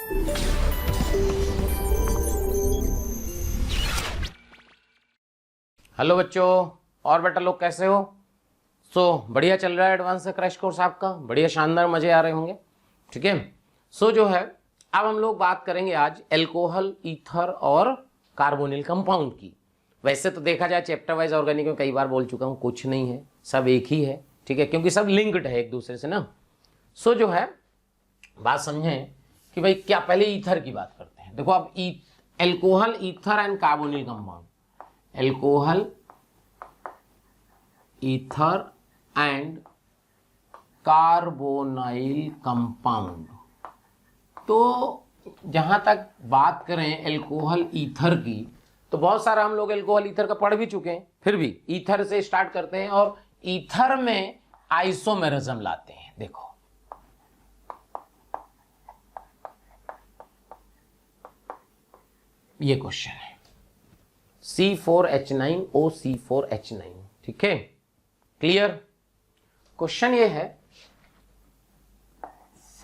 Hello बच्चों, और बेटा लोग कैसे हो? बढ़िया चल रहा है एडवांस क्रैश कोर्स आपका, बढ़िया शानदार मजे आ रहे होंगे। ठीक है। जो है अब हम लोग बात करेंगे आज एल्कोहल, ईथर और कार्बोनिल कंपाउंड की। वैसे तो देखा जाए चैप्टर वाइज ऑर्गेनिक में कई बार बोल चुका हूँ, कुछ नहीं है, सब एक ही है। ठीक है, क्योंकि सब लिंक्ड है एक दूसरे से ना। जो है बात समझें कि भाई क्या, पहले ईथर की बात करते हैं। देखो अब alcohol, ether and carbonyl compound, alcohol, ether and carbonyl compound. तो जहां तक बात करें एल्कोहल ईथर की, तो बहुत सारा हम लोग एल्कोहल ईथर का पढ़ भी चुके हैं, फिर भी ईथर से स्टार्ट करते हैं और ईथर में आइसोमेरिज्म लाते हैं। देखो ये क्वेश्चन है, C4H9O, ठीक है, क्लियर। क्वेश्चन ये है,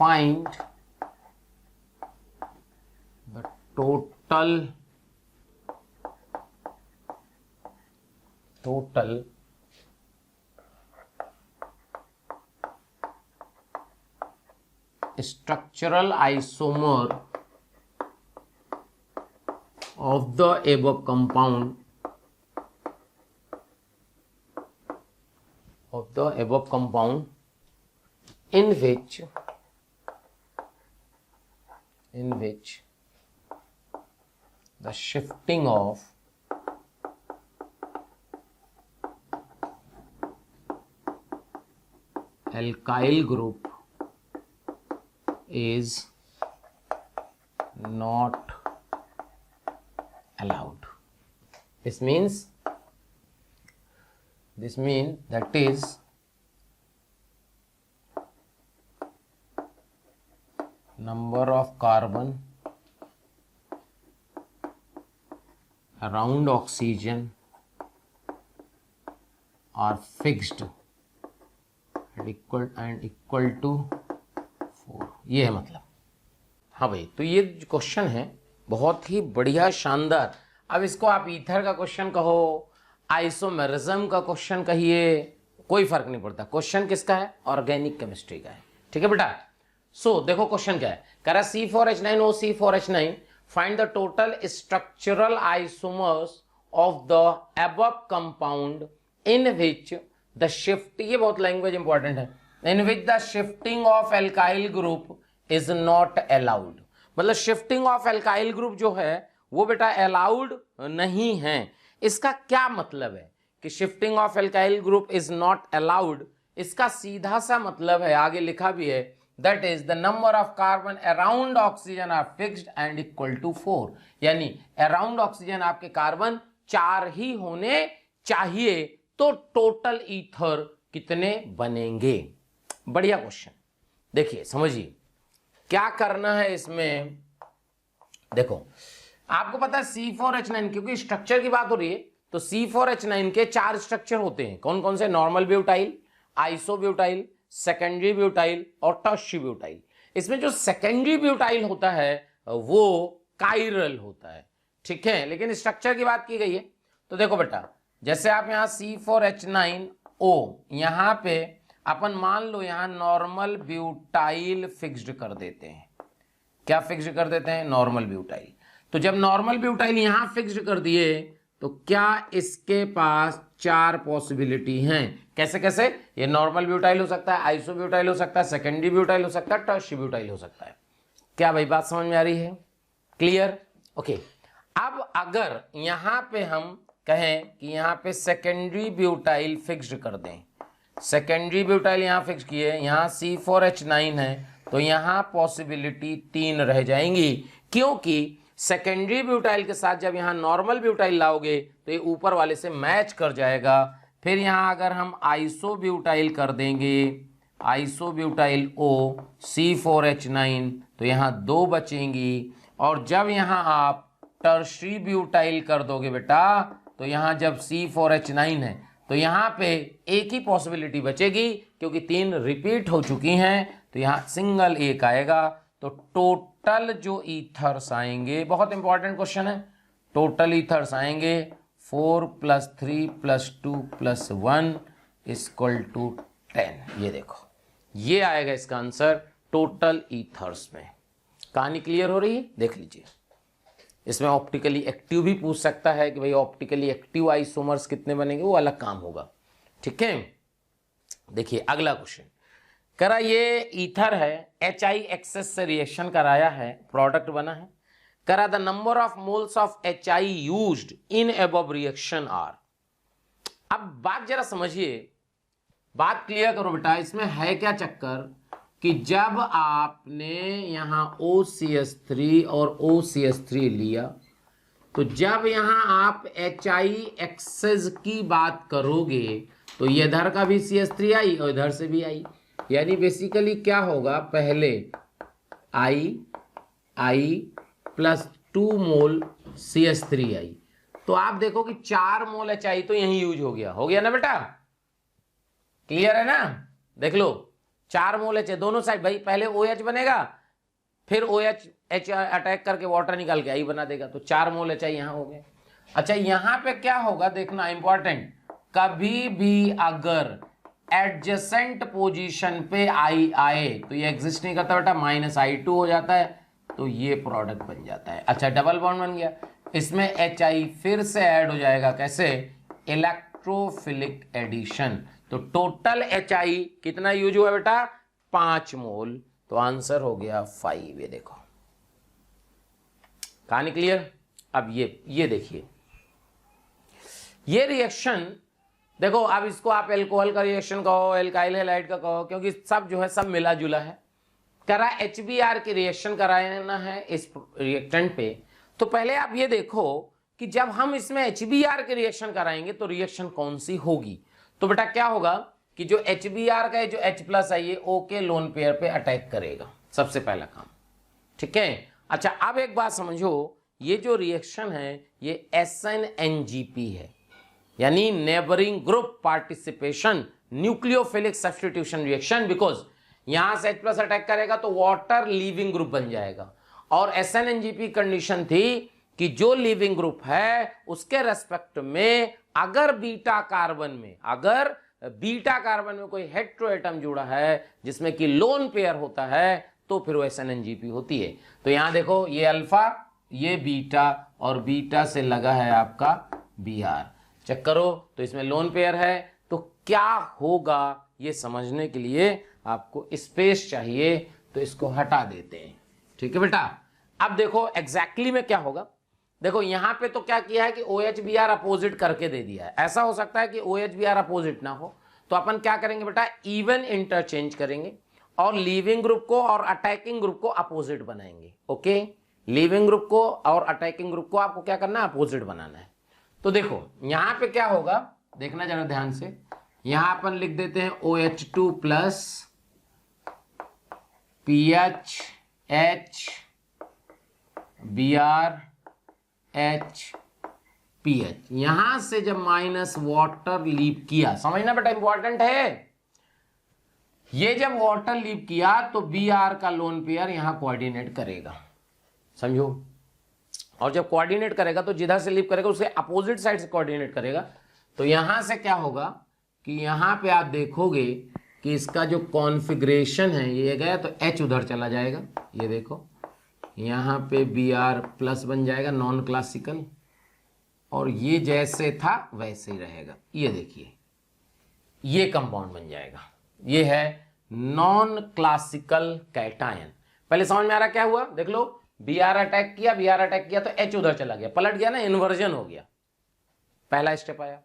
find the total structural isomer of the above compound in which the shifting of alkyl group is not allowed. This means that is number of carbon around oxygen are fixed and equal to 4। ये है मतलब। हाँ भाई, तो ये question है बहुत ही बढ़िया शानदार। अब इसको आप ईथर का क्वेश्चन कहो, आइसोमेरिज्म का क्वेश्चन कहिए, कोई फर्क नहीं पड़ता। क्वेश्चन किसका है? ऑर्गेनिक केमिस्ट्री का है। ठीक है बेटा। देखो क्वेश्चन क्या है, कह रहा C4H9O C4H9, find the total structural isomers of the above compound in which the shift, ये बहुत लैंग्वेज इंपॉर्टेंट है, in which the shifting of alkyl group is not allowed. मतलब शिफ्टिंग ऑफ एल्काइल ग्रुप जो है वो बेटा allowed नहीं है। इसका क्या मतलब है कि shifting of alkyl group is not allowed? इसका सीधा सा मतलब है, आगे लिखा भी है, that is the number of carbon around oxygen are fixed and equal to 4। यानी अराउंड ऑक्सीजन आपके कार्बन 4 ही होने चाहिए, तो टोटल ईथर कितने बनेंगे? बढ़िया क्वेश्चन। देखिए समझिए क्या करना है इसमें। देखो आपको पता है C4H9, क्योंकि स्ट्रक्चर की बात हो रही है, तो C4H9 के 4 स्ट्रक्चर होते हैं। कौन कौन से? Normal butyl, isobutyl, secondary butyl और टर्शियरी ब्यूटाइल। इसमें जो सेकेंडरी ब्यूटाइल होता है वो कायरल होता है। ठीक है, लेकिन स्ट्रक्चर की बात की गई है। तो देखो बेटा, जैसे आप यहाँ C4H9O, यहां पे अपन मान लो यहां नॉर्मल ब्यूटाइल फिक्स्ड कर देते हैं। क्या फिक्स्ड कर देते हैं? Normal butyl. तो जब नॉर्मल ब्यूटाइल यहां फिक्स्ड कर दिए, तो क्या इसके पास 4 पॉसिबिलिटी हैं। कैसे कैसे? ये नॉर्मल ब्यूटाइल हो सकता है, आइसो ब्यूटाइल हो सकता है, सेकेंडरी ब्यूटाइल हो सकता है, टर्शियरी ब्यूटाइल हो सकता है। क्या भाई बात समझ में आ रही है? क्लियर? ओके। अब अगर यहां पे हम कहें कि यहां पे सेकेंडरी ब्यूटाइल फिक्स्ड कर दें, सेकेंडरी ब्यूटाइल यहां फिक्स किए, यहां C4H9 है, तो यहां पॉसिबिलिटी 3 रह जाएंगी, क्योंकि सेकेंडरी ब्यूटाइल के साथ जब यहां नॉर्मल ब्यूटाइल लाओगे तो ये ऊपर वाले से मैच कर जाएगा। फिर यहां अगर हम आइसो ब्यूटाइल कर देंगे, आइसो ब्यूटाइल O C4H9, तो यहां 2 बचेंगी। और जब यहां आप टर्शियरी ब्यूटाइल कर दोगे बेटा, तो यहां जब C4H9 है तो यहां पे एक ही पॉसिबिलिटी बचेगी, क्योंकि 3 रिपीट हो चुकी हैं, तो यहां सिंगल एक आएगा। तो टोटल जो ईथर्स आएंगे, बहुत इंपॉर्टेंट क्वेश्चन है, टोटल ईथर्स आएंगे 4 + 3 + 2 + 1 = 10। ये देखो, ये आएगा इसका आंसर टोटल ईथर्स में। कहानी क्लियर हो रही है? देख लीजिए। इसमें ऑप्टिकली एक्टिव भी पूछ सकता है कि भाई ऑप्टिकली एक्टिव आइसोमर्स कितने बनेंगे, वो अलग काम होगा। ठीक है, देखिए अगला क्वेश्चन करा, ये ईथर है, HI एक्सेस से रिएक्शन कराया है, प्रोडक्ट बना है, करा the number of moles of HI used in above reaction are. अब बात जरा समझिए, बात क्लियर करो बेटा। इसमें है क्या चक्कर कि जब आपने यहां OCH3 और OCH3 लिया, तो जब यहां आप HI एक्सेस की बात करोगे तो ये इधर का भी CH3 आई और इधर से भी आई, यानी बेसिकली क्या होगा, पहले I + 2 मोल CH3 आई, तो आप देखो कि 4 मोल HI तो यहीं यूज हो गया ना बेटा? क्लियर है ना? देख लो, 4 मोल HI दोनों साइड, भाई पहले OH बनेगा, फिर OH अटैक करके वाटर निकाल के I बना देगा, तो 4 मोल HI यहां हो गए। अच्छा, यहां पे क्या होगा देखना इंपॉर्टेंट, कभी भी अगर एडजेसेंट पोजीशन पे I आए तो ये एग्जिस्ट नहीं करता बेटा, -I2 हो जाता है, तो ये प्रोडक्ट बन जाता है। अच्छा, डबल बॉन्ड बन गया, इसमें HI फिर से ऐड हो जाएगा, कैसे? Electrophilic addition. तो टोटल HI कितना यूज हुआ बेटा? 5 मोल, तो आंसर हो गया 5। ये देखो, कहानी क्लियर? अब ये देखिए, ये रिएक्शन देखो, अब इसको आप एल्कोहल का रिएक्शन कहो, एल्काइल हैलाइड का कहो, क्योंकि सब जो है सब मिला जुला है। करा HBr की रिएक्शन कराना है इस रिएक्टेंट पे, तो पहले आप ये देखो कि जब हम इसमें HBr की रिएक्शन कराएंगे तो रिएक्शन कौन सी होगी। तो बेटा क्या होगा कि जो HBr का जो H+ है ये O के लोन पेयर पे अटैक करेगा, सबसे पहला काम। ठीक है, अच्छा अब एक बात समझो, ये जो रिएक्शन है ये SNNGP है, यानी neighbouring group participation nucleophilic substitution reaction, because यहां से H+ अटैक करेगा तो वाटर लीविंग ग्रुप बन जाएगा, और SNNGP कंडीशन थी कि जो लिविंग ग्रुप है उसके रेस्पेक्ट में अगर बीटा कार्बन में कोई हेट्रोएटम जुड़ा है जिसमें कि लोन पेयर होता है तो फिर वो SNNGP होती है। तो यहां देखो, ये अल्फा, ये बीटा, और बीटा से लगा है आपका Br, चेक करो, तो इसमें लोन पेयर है, तो क्या होगा ये समझने के लिए आपको स्पेस चाहिए, तो इसको हटा देते हैं। ठीक है बेटा, अब देखो एग्जैक्टली में क्या होगा। देखो यहां पे तो क्या किया है कि OH Br अपोजिट करके दे दिया है, ऐसा हो सकता है कि OH Br अपोजिट ना हो, तो अपन क्या करेंगे बेटा, इवन इंटरचेंज करेंगे और लीविंग ग्रुप को और अटैकिंग ग्रुप को अपोजिट बनाएंगे। ओके, लीविंग ग्रुप को और अटैकिंग ग्रुप को आपको क्या करना है, अपोजिट बनाना है। तो देखो यहां पे क्या होगा, देखना जरा ध्यान से, यहां अपन लिख देते हैं OH2 + PH H Br H PH, यहां से जब माइनस वाटर लीव किया, समझना बेटा इंपॉर्टेंट है, ये जब वाटर लीव किया तो Br का लोन पेयर यहां कोऑर्डिनेट करेगा, समझो, और जब कोऑर्डिनेट करेगा तो जिधर से लीव करेगा उसके अपोजिट साइड से कोऑर्डिनेट करेगा। तो यहां से क्या होगा कि यहां पे आप देखोगे कि इसका जो कॉन्फ़िगरेशन है ये गया तो H उधर चला जाएगा, ये देखो यहां पे Br+ बन जाएगा नॉन क्लासिकल, और ये जैसे था वैसे ही रहेगा। ये देखिए ये कंपाउंड बन जाएगा, ये है नॉन क्लासिकल कैटायन। पहले समझ में आ रहा क्या हुआ, देख लो, Br अटैक किया तो H उधर चला गया, पलट गया ना, इन्वर्जन हो गया, पहला स्टेप आया।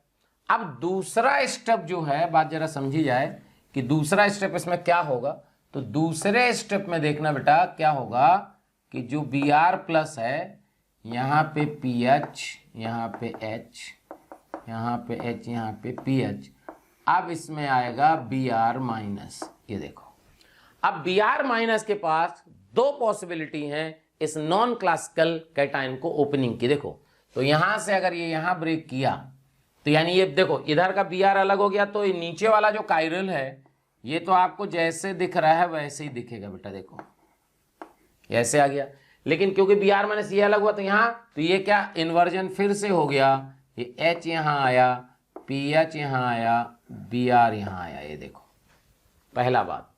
अब दूसरा स्टेप जो है, बात जरा समझी जाए कि दूसरा स्टेप इसमें क्या होगा, तो दूसरे स्टेप में देखना बेटा क्या होगा कि जो Br+ है यहां पे PH, यहां पे H, यहां पे H, यहां पे PH, अब इसमें आएगा Br-, ये देखो, अब Br- के पास दो पॉसिबिलिटी हैं इस नॉन क्लासिकल कैटायन को ओपनिंग की। देखो तो यहां से अगर ये यहां ब्रेक किया तो यानी ये देखो इधर का Br अलग हो गया, तो ये नीचे वाला जो कायरल है ये तो आपको जैसे दिख रहा है वैसे ही दिखेगा बेटा, देखो ऐसे आ गया। लेकिन क्योंकि बी आर माइनस ये अलग हुआ तो यहाँ, तो ये क्या इन्वर्जन फिर से हो गया, ये एच यहाँ आया, पी एच यहाँ आया, बी आर यहाँ आया। ये देखो पहला बात।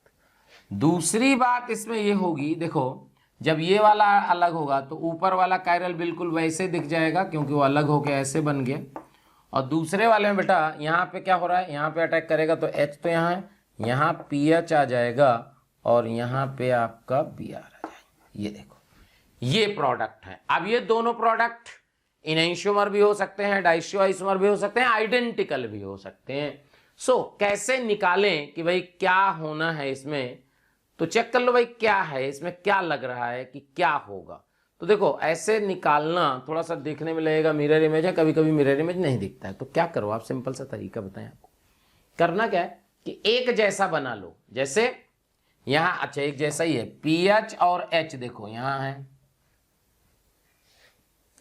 दूसरी बात इसमें ये होगी, देखो जब ये वाला अलग होगा तो ऊपर वाला कायरल बिल्कुल वैसे दिख जाएगा क्योंकि वो अलग होके ऐसे बन गया। और दूसरे वाले में बेटा यहाँ पे क्या हो रहा है, यहाँ पे अटैक करेगा तो H तो यहाँ है, यहाँ PH आ जाएगा और यहाँ पे आपका Br आ जाएगा। ये देखो ये प्रोडक्ट है। अब ये दोनों प्रोडक्ट इनैंशियोमर भी हो सकते हैं, डाइस्टियोआइसोमर भी हो सकते हैं, आइडेंटिकल भी हो सकते हैं। सो कैसे निकालें कि भाई क्या होना है इसमें, तो चेक कर लो भाई क्या है इसमें, क्या लग रहा है कि क्या होगा। तो देखो ऐसे निकालना थोड़ा सा देखने में लगेगा मिरर इमेज है, कभी कभी मिरर इमेज नहीं दिखता है। तो क्या करो आप, सिंपल सा तरीका बताएं आपको। करना क्या है कि एक जैसा बना लो, जैसे यहां अच्छा एक जैसा ही है, पीएच और एच देखो यहां है,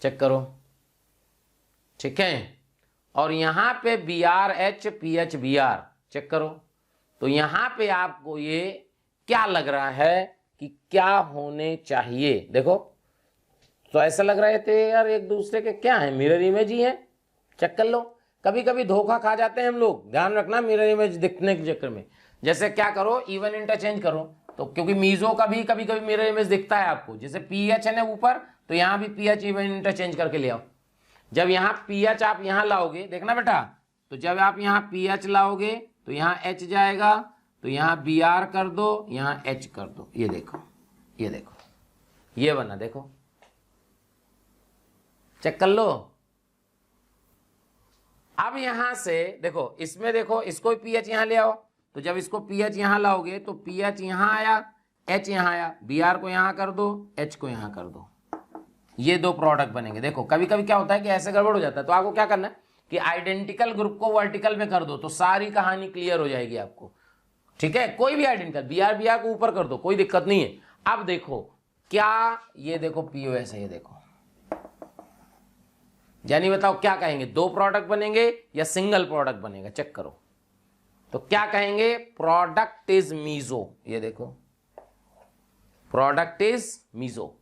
चेक करो, ठीक है। और यहां पे B R H P H B R, check करो। तो यहां पे आपको ये क्या लग रहा है कि क्या होने चाहिए, देखो तो ऐसा लग रहा है थे यार एक दूसरे के क्या है, मिरर इमेज ही है। चेक कर लो, कभी कभी धोखा खा जाते हैं हम लोग, ध्यान रखना मिरर इमेज दिखने के चक्कर में। जैसे क्या करो, इवन इंटरचेंज करो, तो क्योंकि मीजो का भी कभी कभी मिरर इमेज दिखता है आपको, जैसे पीएच है ना ऊपर, तो यहां भी पीएच इवन इंटरचेंज करके ले आओ। जब यहाँ पीएच आप यहां लाओगे, देखना बेटा, तो जब आप यहाँ पीएच लाओगे तो यहाँ एच जाएगा, तो यहाँ बी आर कर दो, यहाँ एच कर दो। ये देखो, ये देखो, ये बना, देखो चेक कर लो। अब यहां से देखो, इसमें देखो इसको पीएच यहां ले आओ, तो जब इसको पीएच यहां लाओगे तो पीएच यहां आया, एच यहां आया, बी आर को यहां कर दो, एच को यहां कर दो, ये दो प्रोडक्ट बनेंगे। देखो कभी कभी क्या होता है कि ऐसे गड़बड़ हो जाता है, तो आपको क्या करना है कि आइडेंटिकल ग्रुप को वर्टिकल में कर दो, तो सारी कहानी क्लियर हो जाएगी आपको, ठीक है। कोई भी आइडेंटिकल बी आर को ऊपर कर दो, कोई दिक्कत नहीं है। अब देखो क्या, ये देखो पीओएस है, ये देखो, यानी बताओ क्या कहेंगे, दो प्रोडक्ट बनेंगे या सिंगल प्रोडक्ट बनेगा, चेक करो। तो क्या कहेंगे, प्रोडक्ट इज मीजो, ये देखो product is meso.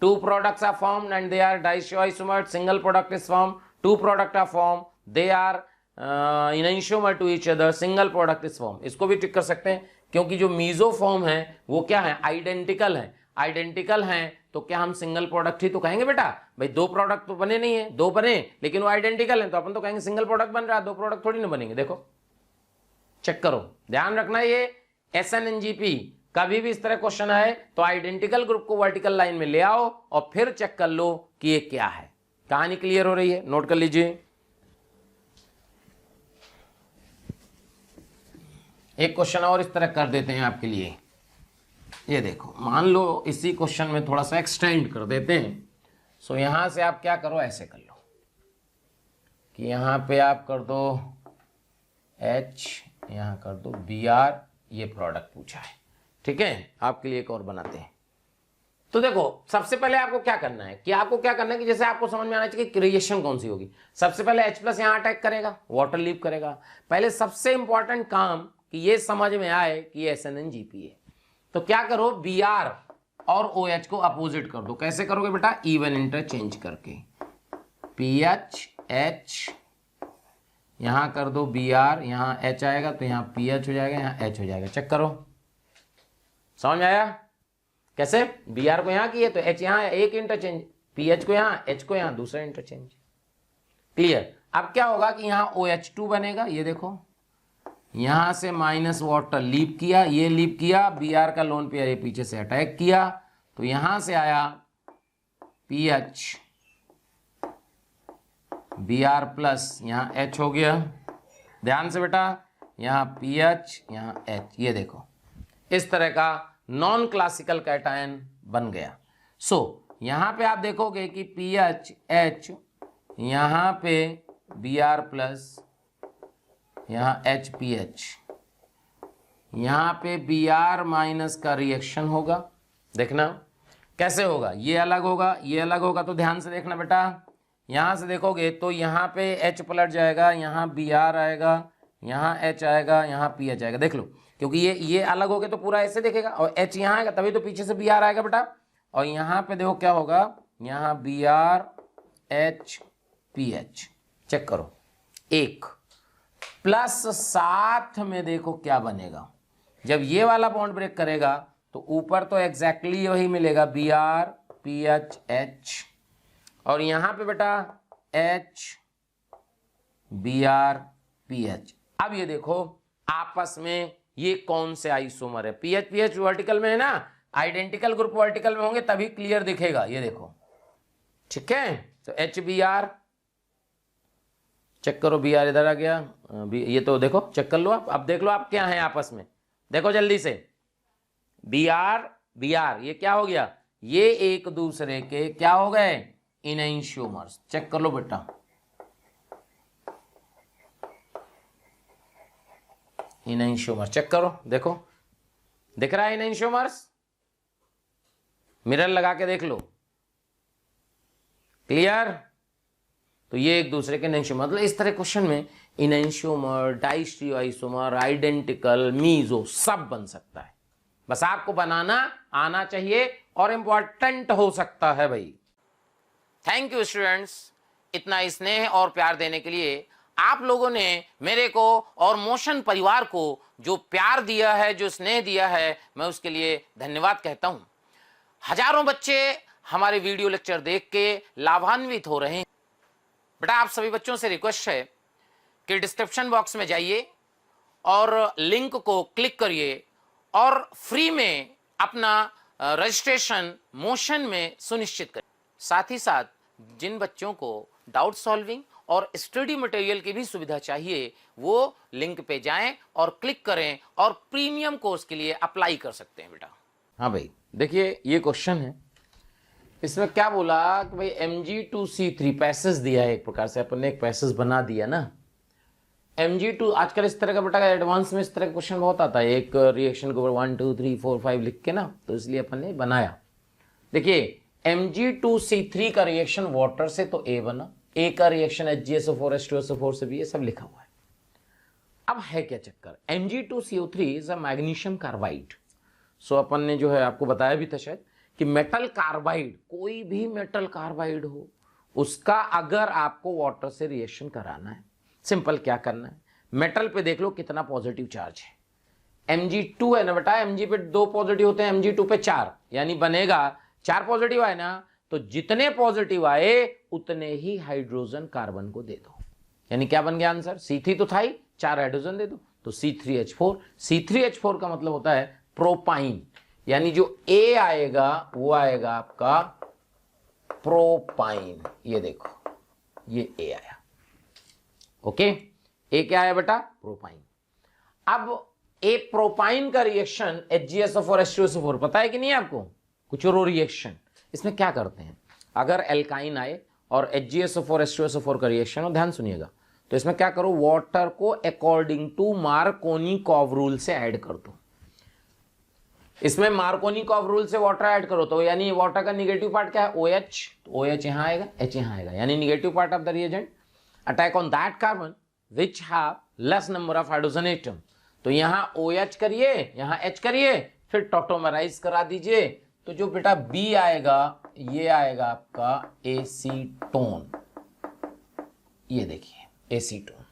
Two products are formed and they are diisoisomer. Single product is formed. Two products are formed. They are enantiomer to each other. Single product is formed. इसको भी टिक कर सकते हैं क्योंकि जो meso form है वो क्या है, आइडेंटिकल है। आइडेंटिकल हैं तो क्या हम सिंगल प्रोडक्ट ही तो कहेंगे बेटा, भाई दो प्रोडक्ट तो बने नहीं है, दो बने लेकिन वो आइडेंटिकल हैं, तो अपन तो कहेंगे सिंगल प्रोडक्ट बन रहा है, दो प्रोडक्ट थोड़ी ना बनेंगे। देखो चेक करो, ध्यान रखना, ये SNNGP कभी भी इस तरह क्वेश्चन आए तो आइडेंटिकल ग्रुप को वर्टिकल लाइन में ले आओ और फिर चेक कर लो कि ये क्या है। कहानी क्लियर हो रही है, नोट कर लीजिए। एक क्वेश्चन और इस तरह कर देते हैं आपके लिए, ये देखो, मान लो इसी क्वेश्चन में थोड़ा सा एक्सटेंड कर देते हैं। सो यहां से आप क्या करो, ऐसे कर लो कि यहां पे आप कर दो H, यहां कर दो BR, ये प्रोडक्ट पूछा है, ठीक है। आपके लिए एक और बनाते हैं। तो देखो सबसे पहले आपको क्या करना है कि आपको क्या करना है कि जैसे आपको समझ में आना चाहिए कि क्रिएशन कौन सी होगी। सबसे पहले H प्लस यहां अटैक करेगा, वाटर लीव करेगा। पहले सबसे इंपॉर्टेंट काम कि ये समझ में आए कि ये SNNGP है, तो क्या करो, Br और OH को अपोजिट कर दो। कैसे करोगे बेटा, इवन इंटरचेंज करके, PH H यहां कर दो Br, यहां H आएगा तो यहां PH हो जाएगा, यहां H हो जाएगा। चेक करो, समझ में आया कैसे, Br को यहां किए तो H यहां एक इंटरचेंज, PH को यहां, H को यहां दूसरा इंटरचेंज, क्लियर। अब क्या होगा कि यहां OH2 बनेगा, ये देखो यहां से माइनस वाटर लीव किया, ये लीव किया, Br का लोन पेयर ये पीछे से अटैक किया, तो यहां से आया PH Br प्लस यहां H हो गया। ध्यान से बेटा, यहां PH यहां H, ये देखो इस तरह का नॉन क्लासिकल कैटायन बन गया। सो यहां पे आप देखोगे कि PH H, यहां पे Br प्लस, यहां HPH, यहां पे Br माइनस का रिएक्शन होगा। देखना कैसे होगा, ये अलग होगा, ये अलग होगा, तो ध्यान से देखना बेटा, यहां से देखोगे तो यहां पे H पलट जाएगा, यहां Br आएगा, यहां H आएगा, यहां PH आएगा। देख लो क्योंकि ये अलग हो गए तो पूरा ऐसे देखेगा, और H यहां आएगा तभी तो पीछे से Br आएगा बेटा, और यहां पे देखो क्या होगा, यहां BrHPH, चेक करो, एक प्लस साथ में देखो क्या बनेगा, जब ये वाला बॉन्ड ब्रेक करेगा तो ऊपर तो एग्जैक्टली वही मिलेगा BrPHH, और यहां पे बेटा HBrPH। अब ये देखो आपस में ये कौन से आइसोमर है, PH वर्टिकल में है ना, आइडेंटिकल ग्रुप वर्टिकल में होंगे तभी क्लियर दिखेगा, ये देखो, ठीक है। तो HBr, चेक करो, Br इधर आ गया, ये तो देखो चेक कर लो आप, अब देख लो आप क्या है आपस में, देखो जल्दी से, Br ये क्या हो गया, ये एक दूसरे के क्या हो गए, इनैंशियोमर्स, चेक कर लो बेटा, इनैंशियोमर्स चेक करो, देखो दिख रहा है इनैंशियोमर्स, मिरर लगा के देख लो, क्लियर। तो ये एक दूसरे के इनैंशियोमर, मतलब इस तरह क्वेश्चन में इनैंशियोमर, डाइस्टीरियोआइसोमर, आइडेंटिकल, मीजो सब बन सकता है, बस आपको बनाना आना चाहिए और इंपॉर्टेंट हो सकता है भाई। थैंक यू स्टूडेंट्स, इतना स्नेह और प्यार देने के लिए। आप लोगों ने मेरे को और मोशन परिवार को जो प्यार दिया है, जो स्नेह दिया है, मैं उसके लिए धन्यवाद कहता हूं। हजारों बच्चे हमारे वीडियो लेक्चर देख के लाभान्वित हो रहे हैं। बेटा आप सभी बच्चों से रिक्वेस्ट है कि डिस्क्रिप्शन बॉक्स में जाइए और लिंक को क्लिक करिए और फ्री में अपना रजिस्ट्रेशन मोशन में सुनिश्चित करें। साथ ही साथ जिन बच्चों को डाउट सॉल्विंग और स्टडी मटेरियल की भी सुविधा चाहिए, वो लिंक पे जाएं और क्लिक करें और प्रीमियम कोर्स के लिए अप्लाई कर सकते हैं बेटा। हाँ भाई देखिए ये क्वेश्चन है, इसमें क्या बोला कि भाई Mg2C3 पैसेज दिया है, एक प्रकार से अपन ने एक पैसेज बना दिया ना, Mg2, आजकल इस तरह का बेटा एडवांस में इस तरह का क्वेश्चन बहुत आता है, एक रिएक्शन के ऊपर 1 2 3 4 5 लिख के ना, तो इसलिए अपन ने बनाया। देखिए Mg2C3 का रिएक्शन वाटर से तो A बना, A का रिएक्शन HgSO4 H2SO4 से भी, ये सब लिखा हुआ है। अब है क्या चक्कर, Mg2CO3 is a magnesium carbide. So अपन ने जो है आपको बताया भी था शायद कि मेटल कार्बाइड, कोई भी मेटल कार्बाइड हो, उसका अगर आपको वाटर से रिएक्शन कराना है, सिंपल क्या करना है, मेटल पे देख लो कितना पॉजिटिव चार्ज है, Mg2 है ना बेटा, Mg पे 2 पॉजिटिव होते हैं, Mg2 पे 4, यानी बनेगा 4 पॉजिटिव आए ना, तो जितने पॉजिटिव आए उतने ही हाइड्रोजन कार्बन को दे दो, यानी क्या बन गया आंसर, C3 तो था ही, 4 हाइड्रोजन दे दो तो C3H4। C3H4 का मतलब होता है प्रोपाइन, यानी जो A आएगा वो आएगा आपका प्रोपाइन, ये देखो ये A आया, ओके, A क्या आया बेटा, प्रोपाइन। अब A प्रोपाइन का रिएक्शन HgSO4 H2SO4 पता है कि नहीं आपको, कुछ और रिएक्शन, इसमें क्या करते हैं, अगर एल्काइन आए और HgSO4 H2SO4 का रिएक्शन हो, ध्यान सुनिएगा, तो इसमें क्या करो, वाटर को अकॉर्डिंग टू मार्कोनिकॉव रूल से ऐड कर दो। इसमें मार्कोनिकॉव रूल से वाटर ऐड करो तो यानी वाटर का निगेटिव पार्ट क्या है, OH, तो OH यहां आएगा, H यहां आएगा, यानी negative part of the reagent attack on that carbon which have less number of hydrogen atom, तो यहां OH करिए, यहां H करिए, फिर टॉटोमराइज करा दीजिए, तो जो बेटा B आएगा ये आएगा आपका एसीटोन, ये देखिए एसीटोन।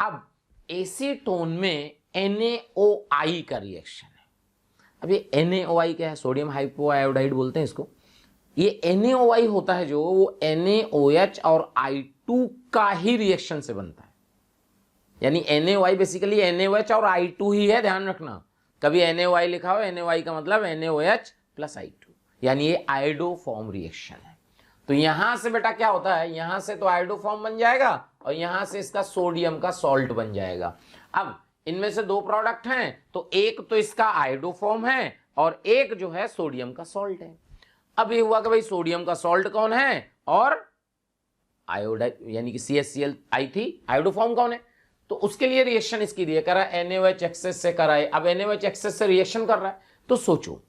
अब एसीटोन में NaOI का रिएक्शन है। अब ये NaOI क्या है, सोडियम हाइपो आयोडाइड बोलते हैं इसको। ये NaOI होता है जो वो NaOH और I2 का ही रिएक्शन से बनता है, यानी NaOI बेसिकली NaOH और I2 ही है, ध्यान रखना, कभी NaOI लिखा हो, NaOI का मतलब NaOH प्लस I2, यानी ये आयोडो फॉर्म रिएक्शन है। तो यहां से बेटा क्या होता है, यहां से तो आयोडो फॉर्म बन जाएगा और यहां से इसका सोडियम का सॉल्ट बन जाएगा। अब इनमें से 2 प्रोडक्ट हैं, तो एक तो इसका आयोडो फॉर्म है और एक जो है सोडियम का सॉल्ट है। अब ये हुआ कि भाई सोडियम का सॉल्ट कौन है और आयोडाइड यानी कि CaCl आई थी, आयोडो फॉर्म कौन है, तो उसके लिए रिएक्शन इसकी दिए करा NaOH एक्सेस से कराए। अब NaOH एक्सेस से रिएक्शन कर रहा है, तो सोचो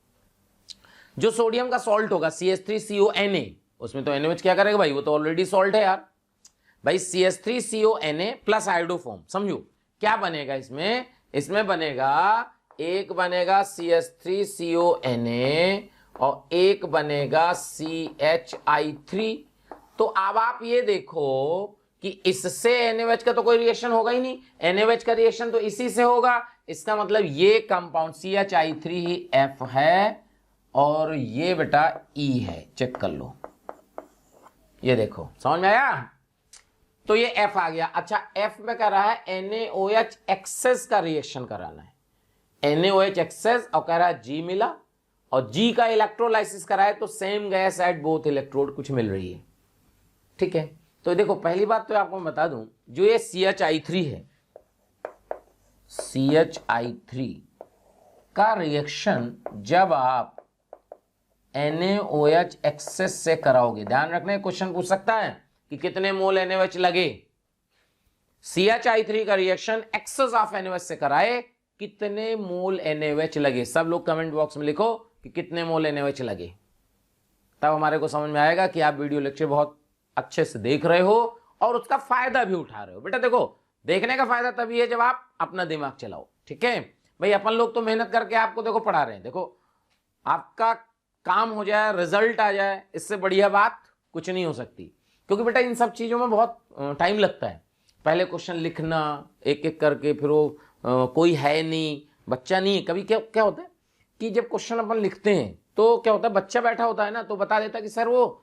जो सोडियम का सॉल्ट होगा CH3CONa, उसमें तो NaOH क्या करेगा भाई, वो तो ऑलरेडी सॉल्ट है यार भाई, CH3CONa प्लस आयोडो फॉर्म, समझो क्या बनेगा इसमें, इसमें बनेगा, एक बनेगा CH3CONa और एक बनेगा CH3। तो अब आप ये देखो कि इससे NaOH का तो कोई रिएक्शन होगा ही नहीं, NaOH का रिएक्शन तो इसी से होगा। इसका मतलब ये कंपाउंड CH3 ही F है और ये बेटा E है। चेक कर लो, ये देखो समझ में आया। तो ये F आ गया। अच्छा, F में कह रहा है NaOH एक्सेस का रिएक्शन कराना है, NaOH एक्सेस, और कह रहा है G मिला और G का इलेक्ट्रोलाइसिस कराए तो same gas at both electrode कुछ मिल रही है। ठीक है, तो देखो पहली बात तो आपको मैं बता दूं, जो ये CH3 है, CH3 का रिएक्शन जब आप NaOH एक्सेस से कराओगे, ध्यान रखना क्वेश्चन पूछ सकता है कि कितने मोल NaOH लगे। CH3 का रिएक्शन एक्सेस ऑफ NaOH से कराए, कितने मोल NaOH लगे। सब लोग कमेंट बॉक्स में लिखो कि कितने मोल NaOH लगे, तब हमारे को समझ में आएगा कि आप वीडियो लेक्चर बहुत अच्छे से देख रहे हो और उसका फायदा भी उठा रहे हो। बेटा देखो, देखने का फायदा तभी है जब आप अपना दिमाग चलाओ। ठीक है भाई, अपन लोग तो मेहनत करके आपको देखो पढ़ा रहे हैं, देखो आपका काम हो जाए, रिजल्ट आ जाए, इससे बढ़िया बात कुछ नहीं हो सकती। क्योंकि बेटा इन सब चीजों में बहुत टाइम लगता है, पहले क्वेश्चन लिखना एक एक करके, फिर वो कोई है नहीं, बच्चा नहीं है। कभी क्या क्या होता है कि जब क्वेश्चन अपन लिखते हैं तो क्या होता है, बच्चा बैठा होता है ना, तो बता देता है कि सर वो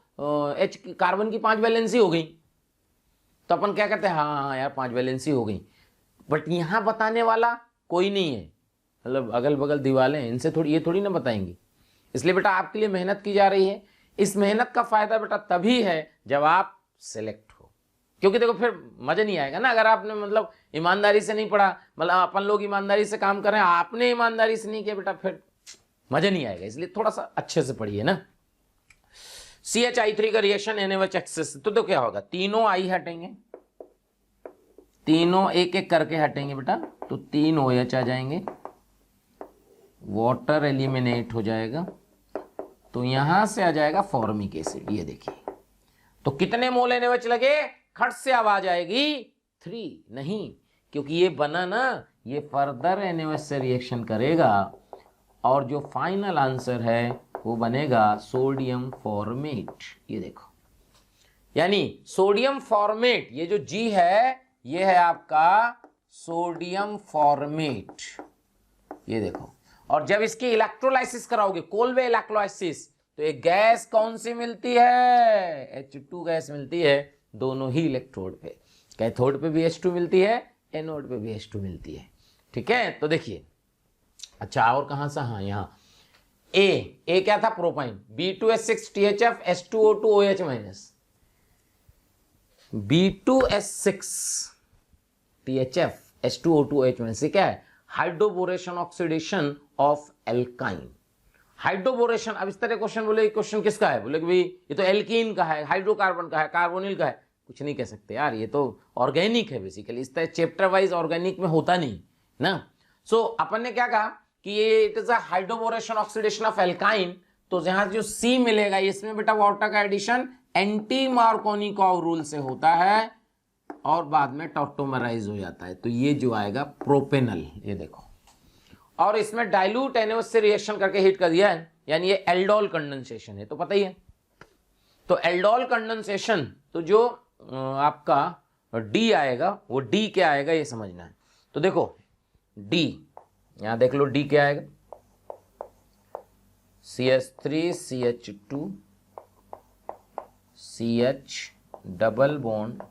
H कार्बन की 5 वैलेंसी हो गई। तो अपन क्या कहते हैं, हाँ हाँ यार 5 वैलेंसी हो गई, बट यहां बताने वाला कोई नहीं है, मतलब अगल बगल दीवारें, इनसे थोड़ी ये थोड़ी ना बताएंगी। इसलिए बेटा आपके लिए मेहनत की जा रही है। इस मेहनत का फायदा बेटा तभी है जब आप सिलेक्ट हो, क्योंकि देखो फिर मजा नहीं आएगा ना अगर आपने मतलब ईमानदारी से नहीं पढ़ा। मतलब अपन लोग ईमानदारी से काम कर रहे हैं, आपने ईमानदारी से नहीं किया बेटा, फिर मजा नहीं आएगा। इसलिए थोड़ा सा अच्छे से पढ़िए ना। CH3 का रिएक्शन NaOH एक्सेस, तो क्या होगा, तीनों I हटेंगे, तीनों एक एक करके हटेंगे बेटा, तो 3 OH आ जाएंगे, वाटर एलिमिनेट हो जाएगा, तो यहां से आ जाएगा फॉर्मिक एसिड। ये देखिए, तो कितने मोल NaOH लगे, खट से आवाज आएगी 3 नहीं, क्योंकि ये बना ना, ये फर्दर NaOH से रिएक्शन करेगा और जो फाइनल आंसर है वो बनेगा सोडियम फॉर्मेट। ये देखो, यानी सोडियम फॉर्मेट, ये जो G है ये है आपका सोडियम फॉर्मेट। ये देखो, और जब इसकी इलेक्ट्रोलाइसिस कराओगे, कोलवे इलेक्ट्रोलाइसिस, तो एक गैस कौन सी मिलती है, H2 गैस मिलती है दोनों ही इलेक्ट्रोड पे। कैथोड पे भी H2 मिलती है, एनोड पे भी H2 मिलती है। ठीक है, तो देखिए, अच्छा और कहां से, हाँ यहाँ ए क्या था, propyne, B2S6 THF H2O2 OH minus, B2S6 THF H2O2 OH minus, क्या है, hydroboration oxidation of alkyne. Hydroboration, अब इस तरह क्वेश्चन बोले, क्वेश्चन किसका है, बोले कि भाई ये तो एल्कीन का है, हाइड्रोकार्बन का है, कार्बोनिल का है, कुछ नहीं कह सकते यार, ये तो ऑर्गेनिक है बेसिकली। इस तरह चैप्टर वाइज ऑर्गेनिक में होता नहीं ना। सो अपन ने क्या कहा कि ये it is a hydroboration oxidation of alkyne, तो यहां जो सी मिलेगा इसमें बेटा वाटर का एडिशन एंटी मार्कोनिकॉव रूल से होता है और बाद में टॉप्टोमराइज हो जाता है, तो ये जो आएगा प्रोपेनल। ये देखो, और इसमें डाइल्यूट NaOH से रिएक्शन करके हीट कर दिया है, यानी ये एल्डोल कंडेंसेशन है, तो पता ही है। तो एल्डोल कंडेंसेशन, तो जो आपका D आएगा वो D क्या आएगा ये समझना है। तो देखो D, यहां देख लो D क्या आएगा, CH3 CH2 CH double bond,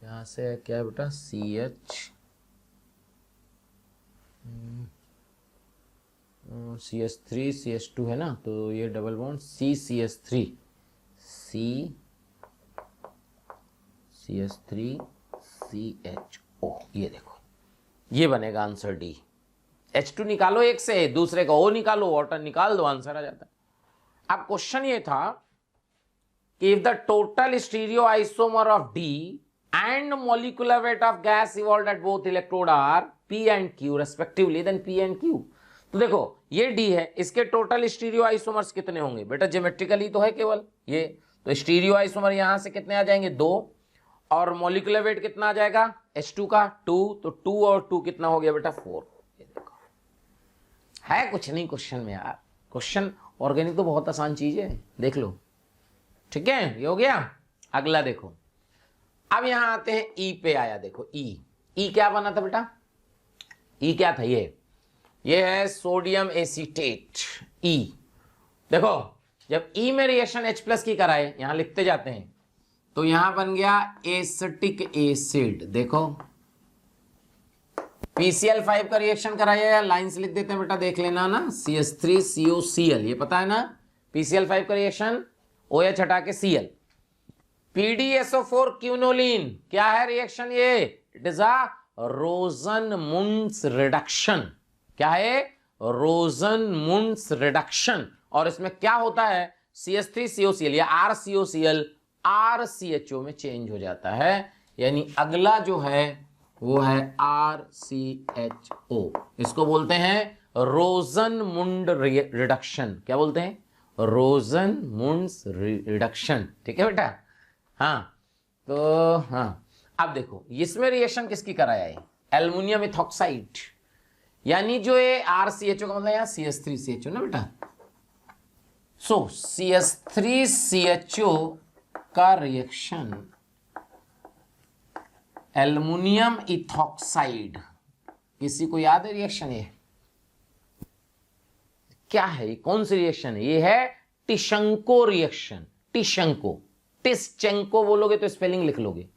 यहां से क्या है बेटा CH3 CH2 है ना, तो ये डबल बॉन्ड CH3 CH3CHO, ये देखो ये बनेगा आंसर D। H2 निकालो एक से, दूसरे का O निकालो, वाटर निकाल दो, आंसर आ जाता है। अब क्वेश्चन ये था कि if the total stereo isomer of D and molecular weight of gas evolved at both electrode are P and Q respectively, then P and Q। तो देखो ये D है, इसके टोटल स्टीरियो आइसोमर्स कितने होंगे बेटा, ज्योमेट्रिकली तो है केवल ये, तो स्टीरियो आइसोमर यहां से कितने आ जाएंगे 2, और मोलिकुलर वेट कितना आ जाएगा H2 का 2, तो 2 और 2 कितना हो गया बेटा 4। ये देखो है कुछ नहीं क्वेश्चन में यार, क्वेश्चन ऑर्गेनिक तो बहुत आसान चीज है, देख लो। ठीक है, ये हो गया। अगला देखो, अब यहां आते हैं ई पे आया, देखो ई क्या बना था बेटा, ई क्या था, ये है सोडियम एसीटेट ई। देखो जब ई में रिएक्शन H+ की कराए, यहां लिखते जाते हैं, तो यहां बन गया एसिटिक एसिड। देखो PCl5 का रिएक्शन कराया, लाइन से लिख देते हैं बेटा, देख लेना ना, CH3COCl, ये पता है ना PCl5 का रिएक्शन, OH हटा के Cl, PdSO4 क्यूनोलिन, क्या है रिएक्शन ये, इट इज अ रोजन-मुंड्स रिडक्शन। क्या है, रोजन-मुंड्स रिडक्शन। और इसमें क्या होता है, CH3COCl या RCOCl RCHO में चेंज हो जाता है, यानी अगला जो है वो है RCHO। इसको बोलते हैं रोजन-मुंड रिडक्शन। क्या बोलते हैं, रोजन-मुंड्स रिडक्शन। ठीक है बेटा, हाँ तो हाँ, अब देखो इसमें रिएक्शन किसकी कराया है, एल्युमिनियम इथॉक्साइड, यानी जो ये RCHO का मतलब यहाँ CH3CHO ना बेटा, सो CH3CHO का रिएक्शन एल्युमिनियम इथॉक्साइड, किसी को याद है रिएक्शन ये क्या है, ये कौन सी रिएक्शन है, ये है टिशंको रिएक्शन। टिशंको, टिस्चेंको बोलोगे तो स्पेलिंग लिख लोगे,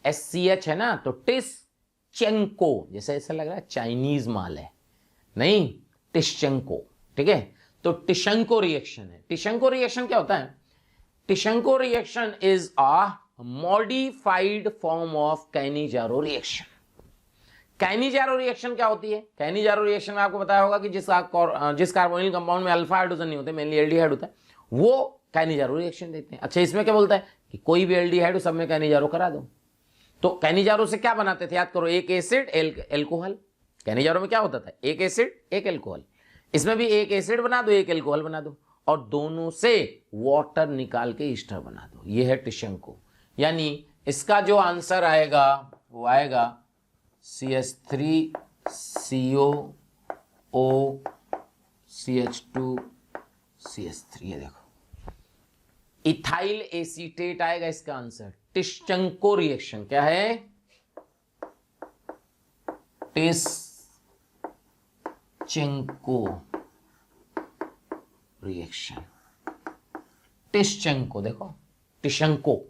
SCH है ना, तो टिस्चेंको, जैसे ऐसा लग रहा है चाइनीज माल है, नहीं टिस्चेंको। ठीक है, तो टिशंको रिएक्शन है। टिशंको रिएक्शन क्या होता है, Tishchenko reaction is a modified form of Cannizzaro reaction. Cannizzaro reaction क्या होती है, कैनिजारो रिएक्शन में आपको बताया होगा कि जिस कार्बोनिल कंपाउंड में अल्फा हाइड्रोजन नहीं होते, मेनली एल्डिहाइड होता है, वो कैनिजारो रिएक्शन देते हैं। अच्छा, इसमें क्या बोलता है कि कोई भी एल्डिहाइड हो सब में कैनिजारो करा दो। तो कैनिजारो से क्या बनाते थे, याद करो, एक एसिड एल्कोहल। कैनिजारो में क्या होता था, एक एसिड एक एल्कोहल, इसमें भी एक एसिड बना दो एक एल्कोहल बना दो, और दोनों से वाटर निकाल के ईस्टर बना दो। ये है टिशंको, यानी इसका जो आंसर आएगा वो आएगा CH3CO CH2 CH3। ये देखो इथाइल एसीटेट आएगा इसका आंसर। टिशंको रिएक्शन क्या है, टिशंको रिएक्शन, टिशंको। देखो टिशंको,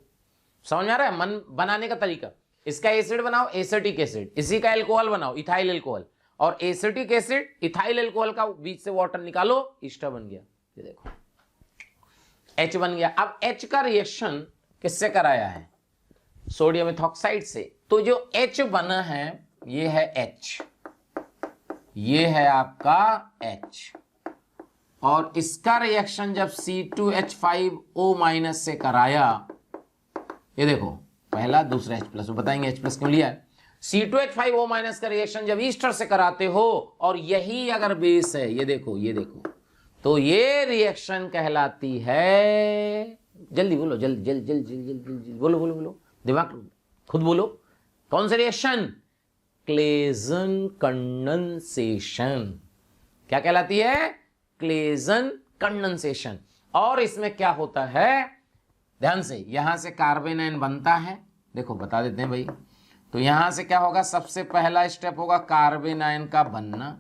समझ में आ रहा है मन बनाने का तरीका। इसका एसिड बनाओ एसिटिक एसिड, इसी का एल्कोहल बनाओ इथाइल एल्कोहल, और एसिटिक एसिड इथाइल एल्कोहल का बीच से वाटर निकालो, ईस्टर बन गया। ये देखो H बन गया। अब H का रिएक्शन किससे कराया है, सोडियम इथॉक्साइड से। तो जो H बना है ये है H, ये है आपका H, और इसका रिएक्शन जब C2H5O- से कराया, ये देखो पहला दूसरा H+, बताएंगे H+ क्यों लिया है। C2H5O- का रिएक्शन जब ईस्टर से कराते हो और यही अगर बेस है, ये देखो ये देखो, तो ये रिएक्शन कहलाती है, जल्दी बोलो, जल्दी जल्दी जल्दी जल्दी बोलो बोलो बोलो, दिमाग खुद बोलो, कौन सा रिएक्शन, क्लेजन कंडेंसेशन। क्या कहलाती है, क्लेजन कंडेंसेशन। और इसमें क्या होता है, ध्यान से, यहां से कार्बन आयन बनता है, देखो बता देते हैं भाई। तो यहां से क्या होगा, सबसे पहला स्टेप होगा कार्बन आयन का बनना,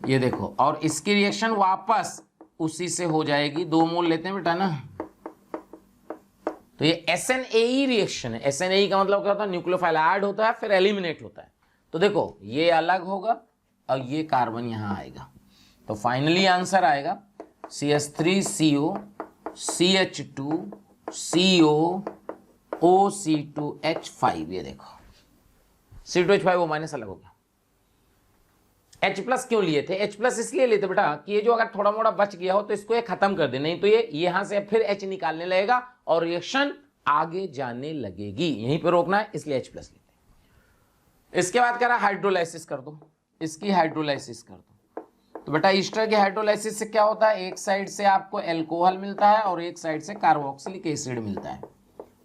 ये देखो, और इसकी रिएक्शन वापस उसी से हो जाएगी। 2 मोल लेते हैं बेटा ना, तो ये SNAE रिएक्शन है। SNAE का मतलब क्या होता है, न्यूक्लियोफाइल ऐड होता है फिर एलिमिनेट होता है। तो देखो ये अलग होगा और ये कार्बन यहां आएगा, तो फाइनली आंसर आएगा CH3CO CH2 CO OC2H5। ये देखो C2H5O- अलग हो गया। H+ क्यों लिए थे, H+ इसलिए लेते बेटा कि ये जो अगर थोड़ा मोड़ा बच गया हो तो इसको ये खत्म कर दे, नहीं तो ये यहां से फिर H निकालने लगेगा और रिएक्शन आगे जाने लगेगी, यहीं पे रोकना है, इसलिए H+ लेते हैं। इसके बाद कह रहा हाइड्रोलाइसिस कर दो, इसकी हाइड्रोलाइसिस कर दो। तो बेटा ईस्टर के हाइड्रोलाइसिस से क्या होता है, एक साइड से आपको एल्कोहल मिलता है और एक साइड से कार्बोक्सिलिक एसिड मिलता है।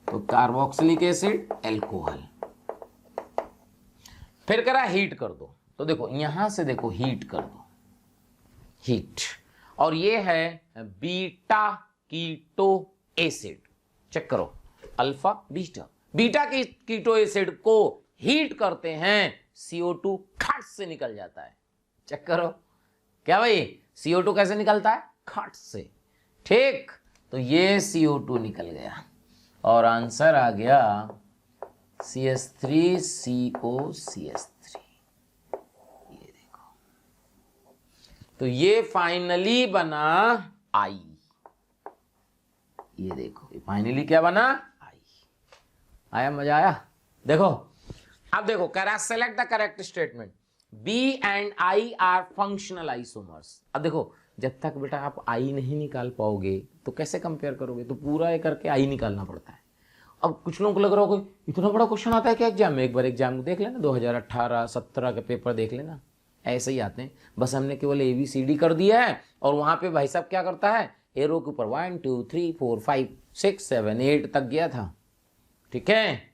तो कार्बोक्सिलिक एसिड एल्कोहल, फिर करा हीट कर दो। तो देखो यहां से देखो हीट कर दो, हीट, और ये है बीटा कीटो एसिड। चेक करो, alpha beta, beta keto acid को हीट करते हैं, CO2 खट से निकल जाता है। चेक करो, क्या भाई CO2 कैसे निकलता है? खट से। ठीक, तो ये CO2 निकल गया और आंसर आ गया CH3COCH3। ये देखो, तो ये फाइनली बना आई। ये देखो, ये फाइनली क्या बना? आई। आया, मजा आया? देखो, अब देखो, select the correct statement. B and I are functional isomers. अब देखो, जब तक बेटा आप I नहीं निकाल पाओगे तो कैसे कंपेयर करोगे? तो पूरा ये करके I निकालना पड़ता है। अब कुछ लोगों को लग रहा होगा इतना बड़ा क्वेश्चन आता है क्या एग्जाम में? एक बार एग्जाम को देख लेना, 2018-17 के पेपर देख लेना, ऐसे ही आते हैं। बस हमने केवल ABCD कर दिया है और वहां पे भाई साहब क्या करता है, एरो के ऊपर 1 2 3 4 5 6 7 8 तक गया था। ठीक है,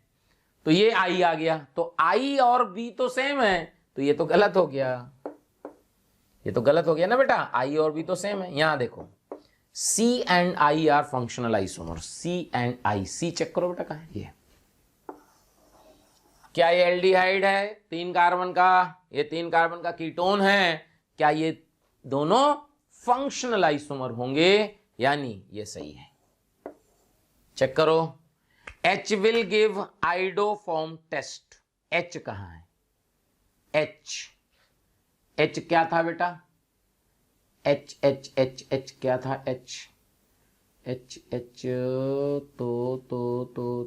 तो ये I आ गया, तो I और B तो सेम है, तो ये तो गलत हो गया, ये तो गलत हो गया ना बेटा। I और B तो सेम है। यहां देखो, C and I are functional isomers. C and I, C check करो बेटा कहां है ये? क्या ये एल्डिहाइड है 3 कार्बन का? ये 3 कार्बन का कीटोन है। क्या ये दोनों फंक्शनल आइसोमर होंगे? यानी ये सही है। चेक करो, H will give iodoform test. H कहां है? H क्या था बेटा? H क्या था? H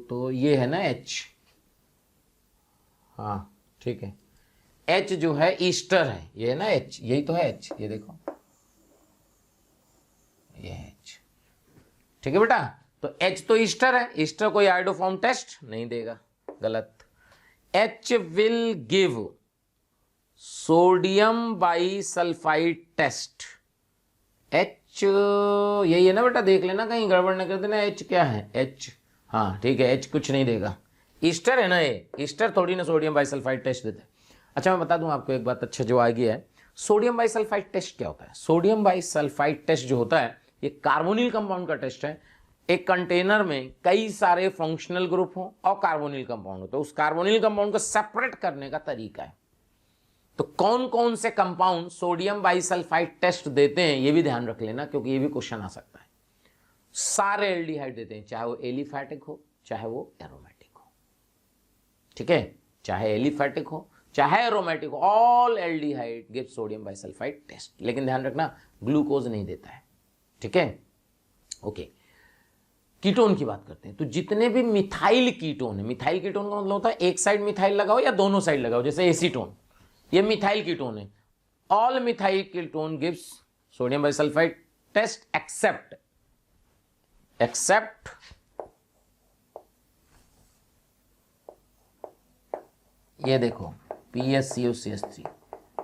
तो ये है ना H। हाँ ठीक है, H जो है ईस्टर है, ये है ना H, यही तो है H, ये देखो ये H। ठीक है बेटा, तो H तो ईस्टर है, ईस्टर कोई आइडोफॉर्म टेस्ट नहीं देगा, गलत। H will give sodium bisulphite test. H यही है ना बेटा, देख लेना कहीं गड़बड़ न कर देना। H क्या है? H, हाँ ठीक है, H कुछ नहीं देगा, ईस्टर है ना ये, ईस्टर थोड़ी ना सोडियम बाइसल्फाइड टेस्ट देता है। अच्छा मैं बता दूं आपको एक बात, अच्छा जो आ गया है, सोडियम बाइसल्फाइड टेस्ट क्या होता है? सोडियम बाइसल्फाइड टेस्ट जो होता है ये कार्बोनिल कंपाउंड का टेस्ट है। एक कंटेनर में कई सारे फंक्शनल ग्रुप हो और कार्बोनिल कंपाउंड हो, तो उस कार्बोनिल कंपाउंड को सेपरेट करने का तरीका है। तो कौन कौन से कंपाउंड सोडियम बाइसल्फाइड टेस्ट देते हैं ये भी ध्यान रख लेना, क्योंकि ये भी क्वेश्चन आ सकता है। सारे एल्डिहाइड देते हैं, चाहे वो एलिफैटिक हो चाहे वो एरोमेटिक हो। ठीक है, चाहे एलिफैटिक हो चाहे एरोमेटिक हो, all aldehyde give sodium bisulphite test. लेकिन ध्यान रखना ग्लूकोज नहीं देता है। ठीक है, ओके। कीटोन की बात करते हैं, तो जितने भी मिथाइल कीटोन है, मिथाइल कीटोन का मतलब होता है एक साइड मिथाइल लगाओ या दोनों साइड लगाओ, जैसे एसीटोन, ये मिथाइल कीटोन है। All methyl ketone gives sodium bisulphite test except ये देखो PSCOCH3।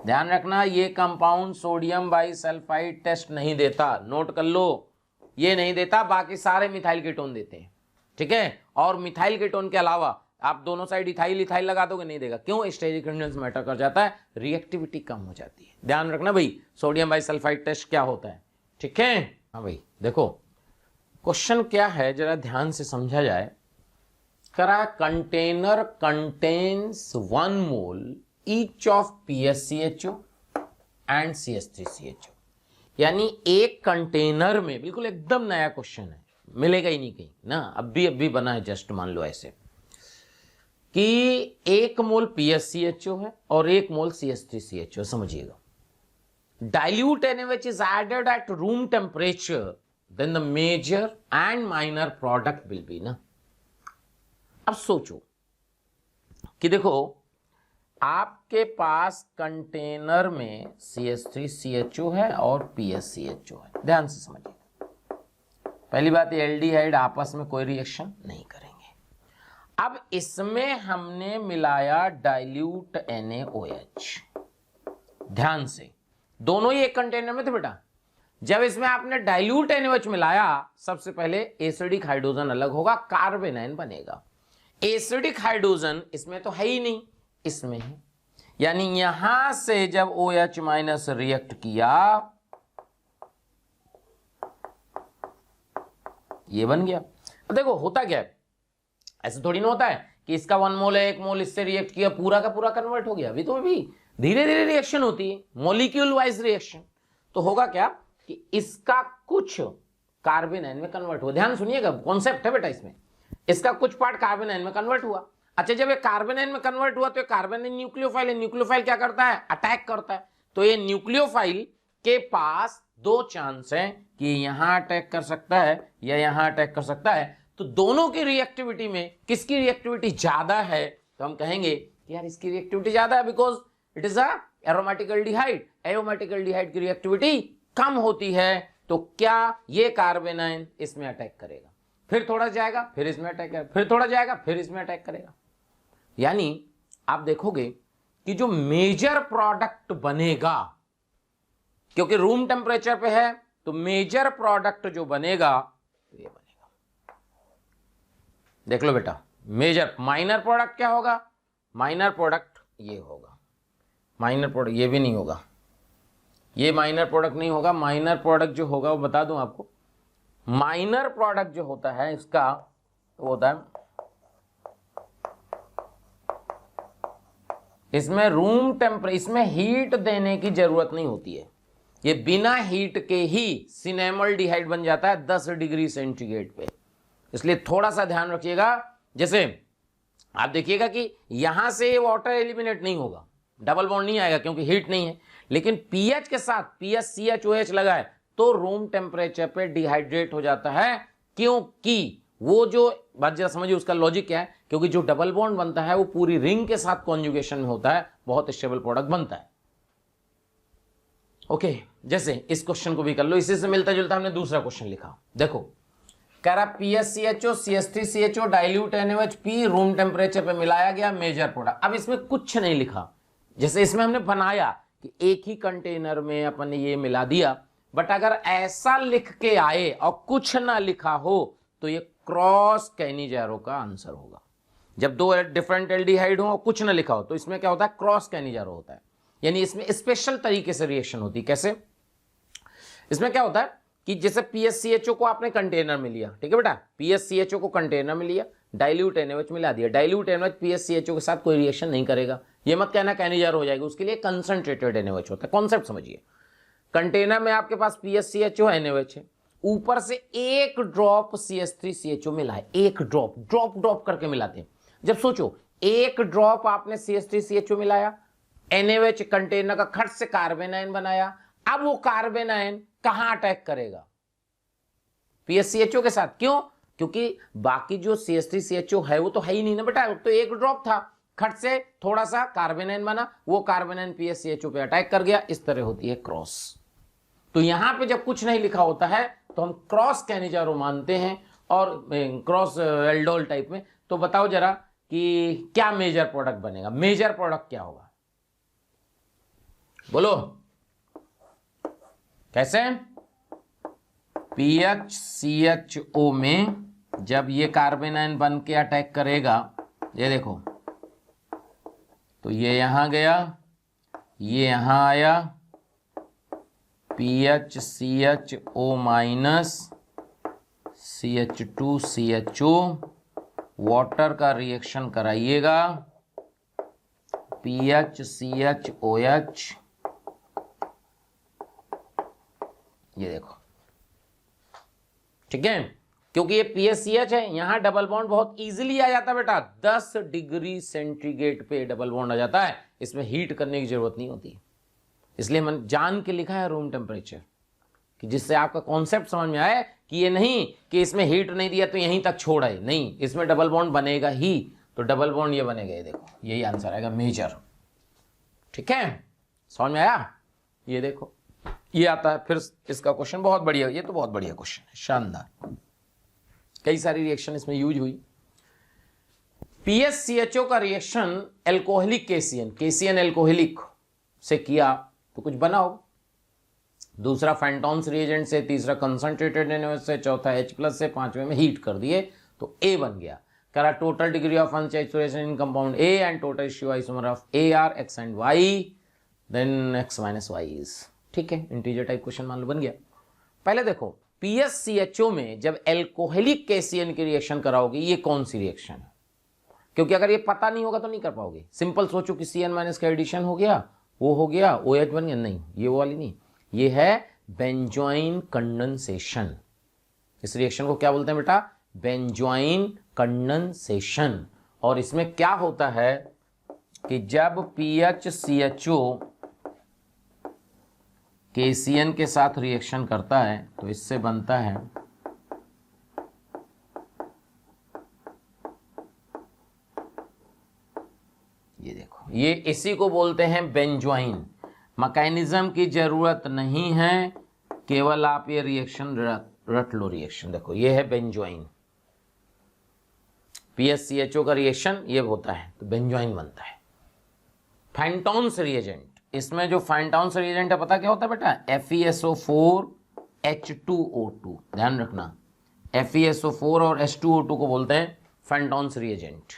ध्यान रखना ये कंपाउंड सोडियम बाइसल्फाइड टेस्ट नहीं देता, नोट कर लो, ये नहीं देता, बाकी सारे मिथाइल कीटोन देते हैं। ठीक है, और मिथाइल कीटोन के अलावा आप दोनों साइड इथाइल इथाइल लगा दोगे, नहीं देगा। क्यों? स्टेरिक हिंड्रेंस मैटर कर जाता है, रिएक्टिविटी कम हो जाती है। ध्यान रखना भाई, सोडियम बाइसल्फाइड टेस्ट क्या होता है। ठीक है, हाँ भाई देखो क्वेश्चन क्या है जरा ध्यान से समझा जाए। करा container contains 1 mole each of PSCHO and CH3CHO। यानी एक कंटेनर में, बिल्कुल एकदम नया क्वेश्चन है, मिलेगा ही नहीं कहीं ना, अभी बना है जस्ट, मान लो ऐसे कि 1 मोल PSCHO है और 1 मोल CH3CHO। समझिएगा, dilute NaOH is added at room temperature, then the major and minor product will be ना। अब सोचो कि देखो आपके पास कंटेनर में CH3CHO है और PSCHO है, ध्यान से समझिए। पहली बात, एल्डिहाइड आपस में कोई रिएक्शन नहीं करेंगे। अब इसमें हमने मिलाया डाइल्यूट NaOH, ध्यान से, दोनों ही एक कंटेनर में थे बेटा। जब इसमें आपने डाइल्यूट NaOH मिलाया, सबसे पहले एसिडिक हाइड्रोजन अलग होगा, कार्बेनाइन बनेगा। एसिडिक हाइड्रोजन इसमें तो है ही नहीं, इसमें है, यानी यहां से जब OH माइनस रिएक्ट किया, ये बन गया। अब देखो होता क्या है, ऐसे थोड़ी ना होता है कि इसका 1 मोल है, 1 मोल इससे रिएक्ट किया, पूरा का पूरा कन्वर्ट हो गया। अभी तो भी धीरे धीरे रिएक्शन होती है, मॉलिक्यूल वाइज रिएक्शन। तो होगा क्या कि इसका कुछ कार्बन आयन में कन्वर्ट हुआ। ध्यान सुनिएगा, कॉन्सेप्ट है बेटा इसमें। इसका कुछ पार्ट कार्बन आयन में कन्वर्ट हुआ। अच्छा, जब ये कार्बन आयन में कन्वर्ट हुआ तो ये कार्बन आयन न्यूक्लियोफाइल है। न्यूक्लियोफाइल क्या करता है? अटैक करता है। तो ये न्यूक्लियोफाइल के पास 2 चांस हैं कि यहां अटैक कर सकता है या यहां अटैक कर सकता है। तो दोनों की रिएक्टिविटी में किसकी रिएक्टिविटी ज्यादा है? तो हम कहेंगे यार इसकी रिएक्टिविटी ज्यादा है, because it is a aromatic aldehyde. Aromatic aldehyde की रिएक्टिविटी कम होती है। तो क्या ये कार्बन आयन इसमें अटैक करेगा, फिर थोड़ा जाएगा, फिर इसमें अटैक करेगा, फिर थोड़ा जाएगा, फिर इसमें अटैक करेगा। यानी आप देखोगे कि जो मेजर प्रोडक्ट बनेगा, क्योंकि रूम टेम्परेचर पे है, तो मेजर प्रोडक्ट जो बनेगा तो ये बनेगा। देख लो बेटा, मेजर, माइनर प्रोडक्ट क्या होगा? माइनर प्रोडक्ट ये होगा। माइनर प्रोडक्ट ये भी नहीं होगा, ये माइनर प्रोडक्ट नहीं होगा। माइनर प्रोडक्ट जो होगा वो बता दूं आपको, माइनर प्रोडक्ट जो होता है इसका वो होता है, इसमें रूम टेम्परेचर, इसमें हीट देने की जरूरत नहीं होती है। ये बिना हीट के ही सिनेमल्डिहाइड बन जाता है 10 डिग्री सेंटीग्रेड पे। इसलिए थोड़ा सा ध्यान रखिएगा। जैसे आप देखिएगा कि यहां से वाटर एलिमिनेट नहीं होगा, डबल बॉन्ड नहीं आएगा क्योंकि हीट नहीं है। लेकिन पीएच के साथ PHCHOH लगाए तो रूम टेम्परेचर पे डिहाइड्रेट हो जाता है, क्योंकि वो जो बात जरा समझिए उसका लॉजिक क्या है। क्योंकि जो डबल बॉन्ड बनता है वो पूरी रिंग के साथ कॉन्जुगेशन में होता है, बहुत स्टेबल प्रोडक्ट बनता है। ओके, जैसे इस क्वेश्चन को भी कर लो, इसी से मिलता जुलता हमने दूसरा क्वेश्चन लिखा। देखो कह रहा PHCHO CH3CHO dilute NaOH room temperature पे मिलाया गया, मेजर प्रोडक्ट। अब इसमें कुछ नहीं लिखा, जैसे इसमें हमने बनाया कि एक ही कंटेनर में अपन ने ये मिला दिया। बट अगर ऐसा लिख के आए और कुछ ना लिखा हो तो ये क्रॉस कैनिजारो का आंसर होगा। जब 2 डिफरेंट एल्डिहाइड हो और कुछ ना लिखा हो तो इसमें क्या होता है? क्रॉस कैनिजारो होता है। यानी इसमें स्पेशल तरीके से रिएक्शन होती है। कैसे? इसमें क्या होता है कि जैसे PHCHO को आपने कंटेनर में लिया, ठीक है बेटा, PHCHO को कंटेनर में लिया, डाइल्यूट NaOH मिला दिया। डाइल्यूट NaOH PHCHO के साथ कोई रिएक्शन नहीं करेगा, ये मत कहना कैनिजारो हो जाएगा। उसके लिए कंसंट्रेटेड NaOH होता है। कॉन्सेप्ट समझिए, कंटेनर में आपके पास PHCHO NaOH है, ऊपर से 1 ड्रॉप CH3CHO मिला है। 1 ड्रॉप, ड्रॉप ड्रॉप करके मिलाते हैं। जब सोचो 1 ड्रॉप आपने CH3CHO मिलाया, NaOH कंटेनर का खट से कार्बन आयन बनाया। अब वो कार्बन आयन कहां अटैक करेगा? PHCHO के साथ। क्यों? क्योंकि बाकी जो CH3CHO है वो तो है ही नहीं ना बेटा, तो 1 ड्रॉप था, खट से थोड़ा सा कार्बन आयन बना, वो कार्बन आयन PHCHO पे अटैक कर गया। इस तरह होती है क्रॉस। तो यहां पे जब कुछ नहीं लिखा होता है तो हम क्रॉस कैनिजारो मानते हैं, और क्रॉस एल्डोल टाइप में। तो बताओ जरा कि क्या मेजर प्रोडक्ट बनेगा? मेजर प्रोडक्ट क्या होगा? बोलो कैसे? PHCHO में जब ये कार्बन आयन बन के अटैक करेगा, ये देखो, तो ये यहां गया, ये यहां आया, PHCHO माइनस CH2CHO, वाटर का रिएक्शन कराइएगा, PHCHOH, ये देखो, ठीक है। क्योंकि ये PHCH है, यहां डबल बॉन्ड बहुत इजीली आ जाता है बेटा, 10 डिग्री सेंटीग्रेड पे डबल बॉन्ड आ जाता है, इसमें हीट करने की जरूरत नहीं होती। इसलिए मैंने जान के लिखा है रूम टेम्परेचर, कि जिससे आपका कॉन्सेप्ट समझ में आए कि ये नहीं कि इसमें हीट नहीं दिया तो यहीं तक छोड़ा है, नहीं, इसमें डबल बॉन्ड बनेगा ही। तो डबल बॉन्ड ये बनेगा, ये देखो, यही आंसर आएगा, मेजर। ठीक है, समझ में आया? ये देखो, ये आता है। फिर इसका क्वेश्चन बहुत बढ़िया, ये तो बहुत बढ़िया क्वेश्चन है, शानदार। कई सारी रिएक्शन इसमें यूज हुई। PHCHO का रिएक्शन एल्कोहलिक KCN एल्कोहलिक से किया तो कुछ बना हो। दूसरा फेंटॉन्स रिएजेंट से, तीसरा कंसंट्रेटेड NaOH से, चौथा H+ से, पांचवें में हीट कर दिए तो A बन गया। करा total degree of unsaturation in compound A and total ratio isomer of A are X and Y, then X minus Y is, ठीक है, इंटीजर टाइप क्वेश्चन मान लो बन गया। पहले देखो PSCHO में जब एल्कोहलिक KCN की रिएक्शन कराओगे, ये कौन सी रिएक्शन है, क्योंकि अगर ये पता नहीं होगा तो नहीं कर पाओगे। सिंपल सोचो कि CN माइनस का एडिशन हो गया, वो हो गया, OH बन गया, नहीं ये वो वाली नहीं, ये है बेंजोइन कंडेंसेशन। इस रिएक्शन को क्या बोलते हैं बेटा, बेंजोइन कंडेंसेशन। और इसमें क्या होता है कि जब PHCHO KCN के साथ रिएक्शन करता है तो इससे बनता है ये देखो, ये इसी को बोलते हैं बेंजोइन। मैकेनिज्म की जरूरत नहीं है, केवल आप ये रिएक्शन रट लो। रिएक्शन देखो, ये है बेंजोइन, PSCHO का रिएक्शन ये होता है तो बेंजोइन बनता है। फेंटॉन्स रिएजेंट, इसमें जो फेंटॉन्स रिएजेंट है पता क्या होता है बेटा, FeSO4 H2O2, ध्यान रखना FeSO4 और H2O2 को बोलते हैं फेंटॉन्स रिएजेंट।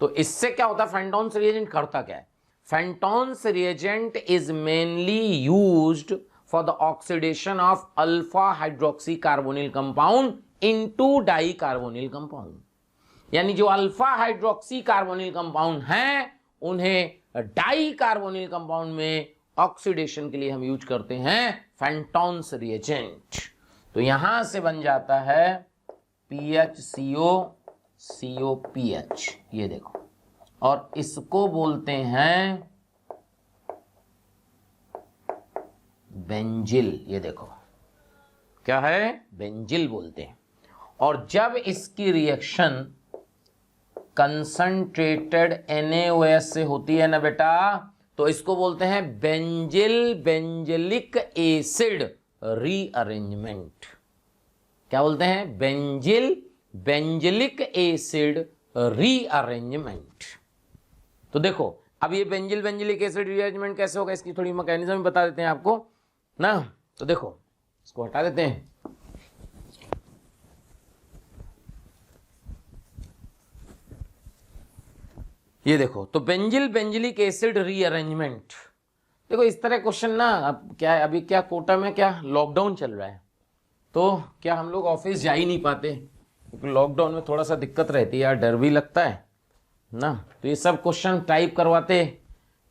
तो इससे क्या होता है, फेंटॉन्स रिएजेंट करता क्या है, Fenton's reagent is mainly used for the oxidation of alpha hydroxy carbonyl compound into dicarbonyl compound. यानी जो अल्फा हाइड्रोक्सी कार्बोनिल कंपाउंड हैं उन्हें डाई कार्बोनिल कंपाउंड में ऑक्सीडेशन के लिए हम यूज करते हैं फेंटॉन्स रिएजेंट। तो यहां से बन जाता है PHCO COPH, ये देखो, और इसको बोलते हैं बेंजिल। ये देखो क्या है, बेंजिल बोलते हैं। और जब इसकी रिएक्शन कंसंट्रेटेड NaOH से होती है ना बेटा, तो इसको बोलते हैं बेंजिल बेंजिलिक एसिड रीअरेंजमेंट। क्या बोलते हैं, बेंजिल बेंजिलिक एसिड रीअरेंजमेंट। तो देखो अब ये बेंजिल बेंजिलिक एसिड रीअरेंजमेंट कैसे होगा, इसकी थोड़ी मैकेनिज्म भी बता देते हैं आपको ना। तो देखो इसको हटा देते हैं, ये देखो, तो बेंजिल बेंजिलिक एसिड रीअरेंजमेंट। देखो इस तरह क्वेश्चन ना, अब क्या है, अभी क्या कोटा में क्या लॉकडाउन चल रहा है, तो क्या हम लोग ऑफिस जा ही नहीं पाते, क्योंकि लॉकडाउन में थोड़ा सा दिक्कत रहती है यार, डर भी लगता है ना। तो ये सब क्वेश्चन टाइप करवाते,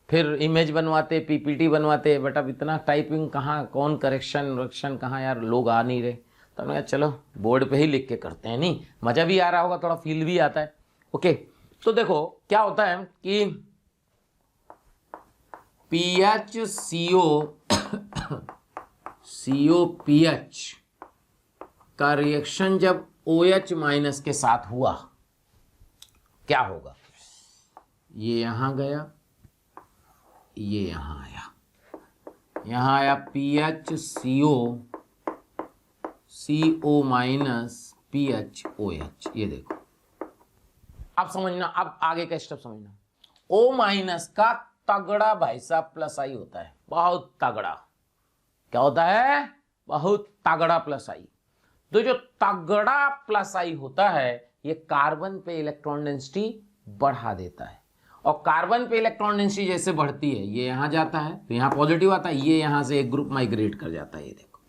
फिर इमेज बनवाते, PPT बनवाते, बट अब इतना टाइपिंग कहाँ, कौन करेक्शन वरेक्शन कहाँ यार, लोग आ नहीं रहे। तो हमने कहा चलो बोर्ड पे ही लिख के करते हैं, नहीं मज़ा भी आ रहा होगा, थोड़ा फील भी आता है। ओके, तो देखो क्या होता है कि PHCO COPH का रिएक्शन जब OH माइनस के साथ हुआ, क्या होगा, ये यहां गया, ये यहां आया, यहां आया PHCO CO माइनस PHOH। ये देखो अब समझना, अब आगे का स्टेप समझना। O माइनस का तगड़ा भाई साहब प्लस आई होता है, बहुत तगड़ा। क्या होता है, बहुत तगड़ा प्लस आई। तो जो तगड़ा प्लस आई होता है ये कार्बन पे इलेक्ट्रॉन डेंसिटी बढ़ा देता है, और कार्बन पे इलेक्ट्रॉन डेंसिटी जैसे बढ़ती है ये यहां जाता है तो यहां पॉजिटिव आता है, ये यहां से एक ग्रुप माइग्रेट कर जाता है। ये देखो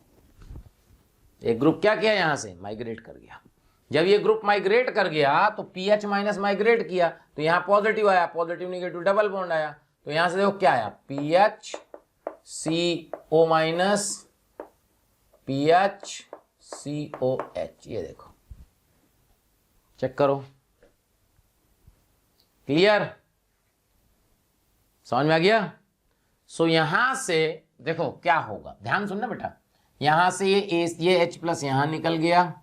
एक ग्रुप क्या किया, यहां से माइग्रेट कर गया। जब ये ग्रुप माइग्रेट कर गया तो PH माइनस माइग्रेट किया तो यहां पॉजिटिव आया, पॉजिटिव निगेटिव डबल बॉन्ड आया, तो यहां से देखो क्या आया, PHCO माइनस PHCOH। ये देखो चेक करो, क्लियर, समझ में आ गया। सो यहां से देखो क्या होगा, ध्यान सुनना बेटा, यहां से ये H प्लस यहां निकल गया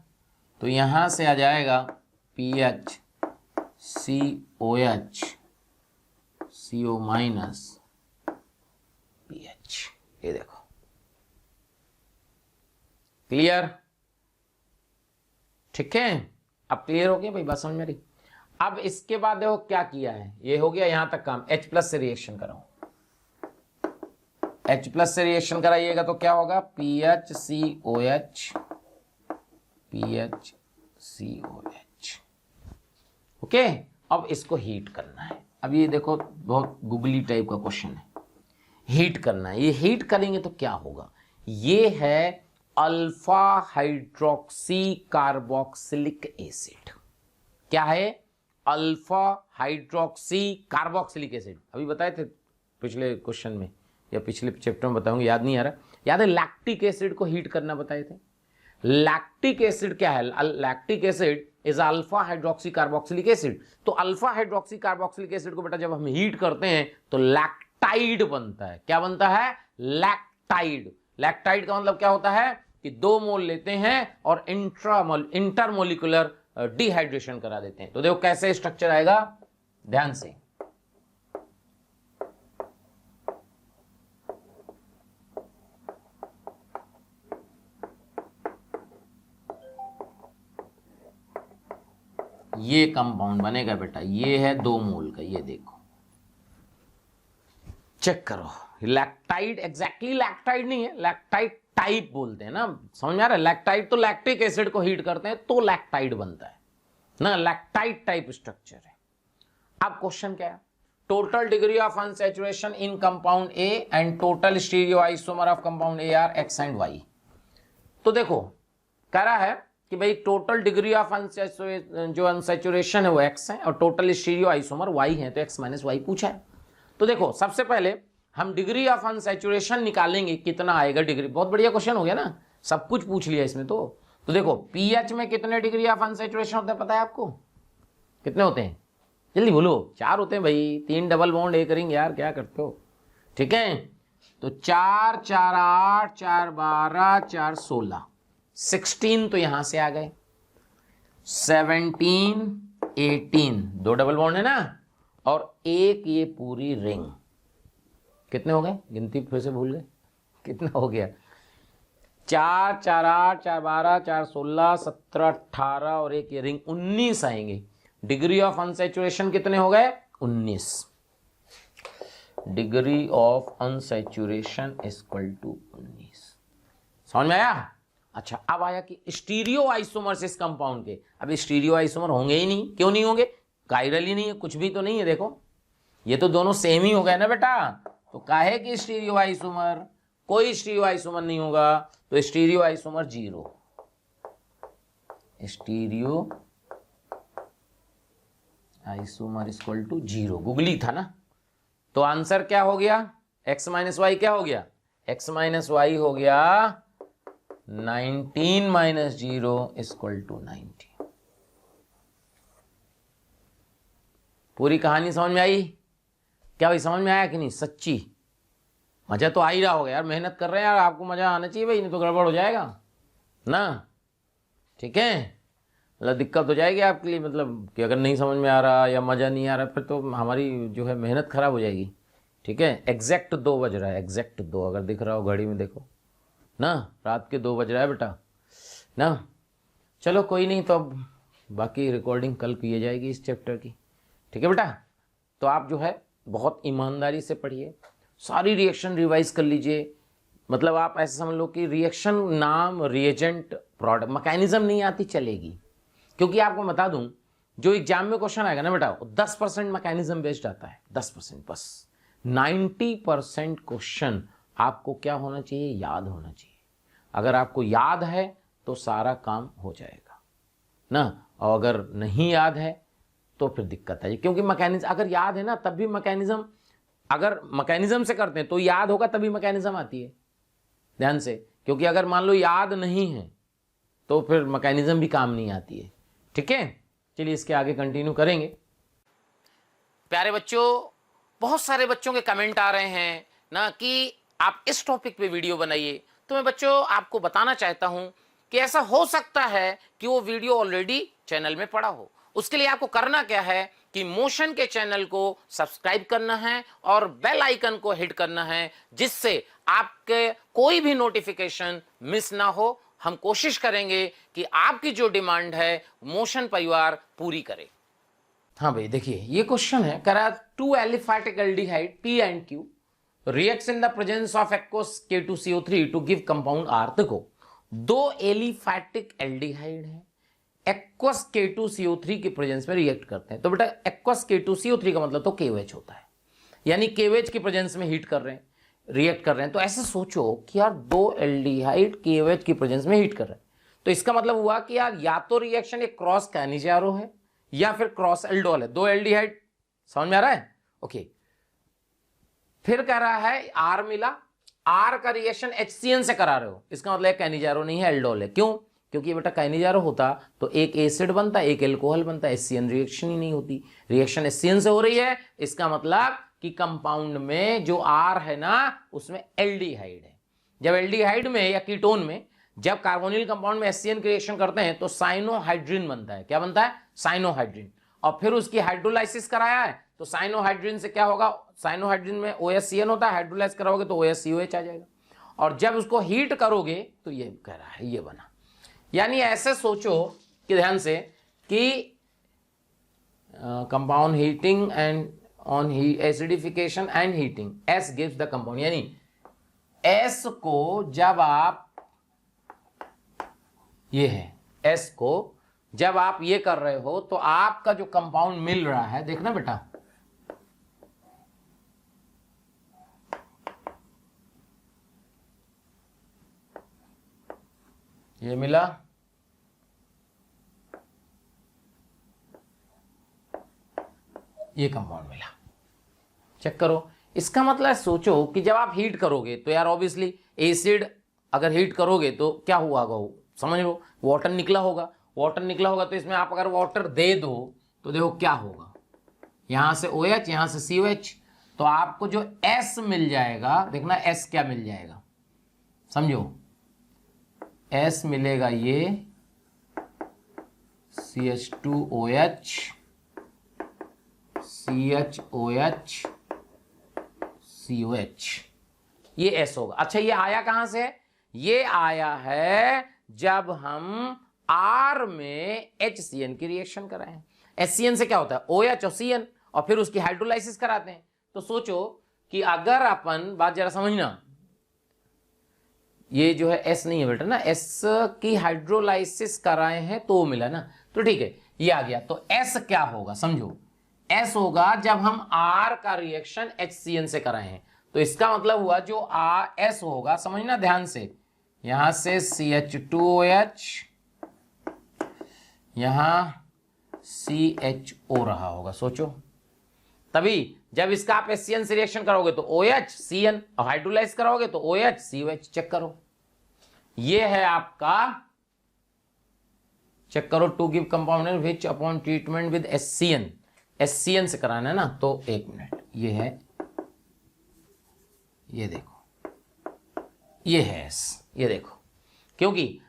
तो यहां से आ जाएगा PHCOH CO माइनस PH। ये देखो क्लियर, ठीक है, अब क्लियर हो गया भाई, बात समझ में आ रही। अब इसके बाद देखो क्या किया है, ये हो गया यहां तक काम, H प्लस से रिएक्शन कराओ, H प्लस से रिएक्शन कराइएगा तो क्या होगा, PHCOH PHCOH। ओके, अब इसको हीट करना है। अब ये देखो बहुत गूगली टाइप का क्वेश्चन है, हीट करना है। ये हीट करेंगे तो क्या होगा, ये है अल्फा हाइड्रोक्सी कार्बोक्सिलिक एसिड। क्या है, अल्फा हाइड्रोक्सी कार्बोक्सिलिक एसिड। अभी बताए थे पिछले क्वेश्चन में या पिछले चैप्टर में, बताऊंगा, याद नहीं आ रहा। याद है लैक्टिक एसिड को हीट करना बताए थे। लैक्टिक एसिड क्या है, lactic acid is alpha hydroxy carboxylic acid. तो अल्फा हाइड्रोक्सी कार्बोक्सिलिक एसिड को बेटा जब हम हीट करते हैं तो लैक्टाइड बनता है। क्या बनता है, लैक्टाइड। लैक्टाइड का मतलब क्या होता है कि 2 मोल लेते हैं और इंटरमोलिकुलर डिहाइड्रेशन करा देते हैं। तो देखो कैसे स्ट्रक्चर आएगा, ध्यान से। ये कंपाउंड बनेगा बेटा, ये है 2 मोल का, ये देखो, चेक करो। लैक्टाइड एग्जैक्टली लैक्टाइड नहीं है, लैक्टाइड टाइप बोलते हैं ना, समझ में आ रहा है। लैक्टाइड तो लैक्टिक एसिड को हीट करते हैं तो लैक्टाइड बनता है ना, लैक्टाइड टाइप स्ट्रक्चर है। अब क्वेश्चन क्या है, total degree of unsaturation in compound A and total stereo isomer of compound A are X and Y. तो देखो कह रहा है कि भाई टोटल डिग्री ऑफ जो अनसैचुरेशन है वो एक्स है और टोटल स्टीरियो आइसोमर वाई है, तो एक्स माइनस वाई पूछा है। तो देखो सबसे पहले हम डिग्री ऑफ अनसैचुरेशन निकालेंगे, कितना आएगा डिग्री। बहुत बढ़िया क्वेश्चन हो गया ना, सब कुछ पूछ लिया इसमें। तो देखो पीएच में कितने डिग्री ऑफ अनसैचुरेशन होते हैं पता है आपको, कितने होते हैं, जल्दी बोलो। 4 होते हैं भाई, 3 डबल बॉन्ड एक रिंग, यार क्या करते हो। ठीक है, तो 4 4 8 4 12 4 16 16 तो यहां से आ गए, 17 18 2 डबल बॉन्ड है ना, और एक ये पूरी रिंग, कितने हो गए, गिनती फिर से भूल गए, कितना हो गया, 4 4 8 4 12 4 16 17 18 और एक ये रिंग, 19 आएंगे। डिग्री ऑफ अनसैचुरेशन कितने हो गए, 19। Degree of unsaturation equal to 19। समझ में आया। अच्छा अब आया कि स्टीरियो आइसोमर्स इस कंपाउंड के। अब स्टीरियो आइसोमर होंगे ही नहीं, क्यों नहीं होंगे, कायरल ही नहीं है, कुछ भी तो नहीं है। देखो ये तो दोनों सेम ही हो गए ना बेटा, तो काहे कि स्टीरियो आइसोमर, कोई स्टीरियो आइसोमर नहीं होगा, तो stereo isomer 0, stereo isomer equal to 0। Googly था ना, तो आंसर क्या हो गया, x माइनस वाई क्या हो गया, x माइनस वाई हो गया 19 माइनस 0 इक्वल टू 90। पूरी कहानी समझ में आई क्या भाई, समझ में आया कि नहीं, सच्ची मजा तो आ ही रहा होगा यार, मेहनत कर रहे हैं यार, आपको मजा आना चाहिए भाई, नहीं तो गड़बड़ हो जाएगा ना। ठीक है, मतलब दिक्कत हो जाएगी आपके लिए, मतलब कि अगर नहीं समझ में आ रहा या मज़ा नहीं आ रहा फिर तो हमारी जो है मेहनत खराब हो जाएगी। ठीक है, एग्जैक्ट 2 बज रहा है, एग्जैक्ट 2, अगर दिख रहा हो घड़ी में देखो ना, रात के 2 बज रहा है बेटा ना। चलो कोई नहीं, तो अब बाकी रिकॉर्डिंग कल की जाएगी इस चैप्टर की। ठीक है बेटा, तो आप जो है बहुत ईमानदारी से पढ़िए, सारी रिएक्शन रिवाइज कर लीजिए। मतलब आप ऐसे समझ लो कि रिएक्शन नाम, रिएजेंट, प्रोडक्ट, मैकेनिज्म नहीं आती चलेगी, क्योंकि आपको बता दूं जो एग्जाम में क्वेश्चन आएगा ना बेटा, 10% मैकेनिज्म बेस्ड आता है, 10% बस। 90% क्वेश्चन आपको क्या होना चाहिए, याद होना चाहिए। अगर आपको याद है तो सारा काम हो जाएगा ना, और अगर नहीं याद है तो फिर दिक्कत है, क्योंकि मैकेनिज्म अगर याद है ना तब भी मैकेनिज्म, अगर मैकेनिज्म से करते हैं तो याद होगा तभी मैकेनिज्म आती है, ध्यान से। क्योंकि अगर मान लो याद नहीं है तो फिर मैकेनिज्म भी काम नहीं आती है। ठीक है, चलिए इसके आगे कंटिन्यू करेंगे। प्यारे बच्चों, बहुत सारे बच्चों के कमेंट आ रहे हैं ना कि आप इस टॉपिक पे वीडियो बनाइए, तो मैं बच्चों आपको बताना चाहता हूं कि ऐसा हो सकता है कि वो वीडियो ऑलरेडी चैनल में पड़ा हो। उसके लिए आपको करना क्या है कि मोशन के चैनल को सब्सक्राइब करना है और बेल आइकन को हिट करना है, जिससे आपके कोई भी नोटिफिकेशन मिस ना हो। हम कोशिश करेंगे कि आपकी जो डिमांड है मोशन परिवार पूरी करे। हाँ भाई देखिए ये क्वेश्चन है, करा 2 aliphatic aldehyde P and Q reacts in the presence of aqueous K2CO3 to give compound R। देखो 2 एलिफैटिक एल्डिहाइड है, एक्वस K2CO3 के प्रेजेंस में रिएक्ट करते हैं। तो बेटा एक्वस K2CO3 का मतलब तो KOH होता है, यानी KOH की प्रेजेंस में हीट कर रहे हैं, रिएक्ट कर रहे हैं। तो ऐसे सोचो कि यार दो एल्डिहाइड KOH की प्रेजेंस में हीट कर रहे हैं, तो इसका मतलब हुआ कि यार या तो रिएक्शन एक क्रॉस कैनिजारो है या फिर क्रॉस एल्डोल है, दो एल्डिहाइड। समझ में आ रहा है? ओके। फिर कह रहा है आर मिला, आर का रिएक्शन HCN से करा रहे हो, इसका मतलब कैनिजारो नहीं है, एल्डोल है। क्यों? क्योंकि बेटा कैनिजारो होता तो एक एसिड बनता, एक एल्कोहल बनता, HCN रिएक्शन ही नहीं होती, रिएक्शन HCN से हो रही है, इसका मतलब कि कंपाउंड में जो आर है ना उसमें एल्डिहाइड है। जब एल्डिहाइड में या कीटोन में जब कार्बोनिल कंपाउंड में HCN की रिएक्शन करते हैं तो साइनोहाइड्रिन बनता है। क्या बनता है? साइनोहाइड्रिन। और फिर उसकी हाइड्रोलाइसिस कराया है तो साइनोहाइड्रिन से क्या होगा? साइनोहाइड्रिन में OHCN होता है, हाइड्रोलाइज कराओगे तो OHCOH आ जाएगा। और जब उसको हीट करोगे तो ये कह रहा है ये बना। यानी ऐसे सोचो कि ध्यान से कि compound heating and on acidification and heating S gives the compound, यानी S को जब आप ये है S को जब आप ये कर रहे हो तो आपका जो कंपाउंड मिल रहा है, देखना बेटा, ये मिला, ये कंपाउंड मिला। चेक करो, इसका मतलब सोचो कि जब आप हीट करोगे तो यार ऑब्वियसली एसिड अगर हीट करोगे तो क्या हुआ होगा, समझ लो, वाटर निकला होगा। वाटर निकला होगा तो इसमें आप अगर वाटर दे दो तो देखो क्या होगा, यहां से OH यहां से COH, तो आपको जो S मिल जाएगा, देखना S क्या मिल जाएगा, समझो S मिलेगा ये CH2OH CHOH COH, ये S होगा। अच्छा ये आया कहां से? ये आया है जब हम R में HCN की रिएक्शन कराए हैं। HCN से क्या होता है? OH और CN, और फिर उसकी हाइड्रोलाइसिस कराते हैं। तो सोचो कि अगर अपन, बात जरा समझना, ये जो है S नहीं है बेटा ना, S की हाइड्रोलाइसिस कराए हैं तो मिला ना, तो ठीक है ये आ गया। तो S क्या होगा समझो, S होगा जब हम R का रिएक्शन HCN से कराए हैं, तो इसका मतलब हुआ जो S होगा, समझना ध्यान से, यहां से CH2OH, यहां CHO रहा होगा, सोचो। तभी जब इसका आप HCN से रिएक्शन करोगे तो OH CN, और हाइड्रोलाइज कराओगे तो OH COH। चेक करो, ये है आपका, चेक करो, to give compound which upon treatment with HCN से कराना है ना, तो एक मिनट, ये है, ये देखो, ये है S, ये देखो, क्योंकि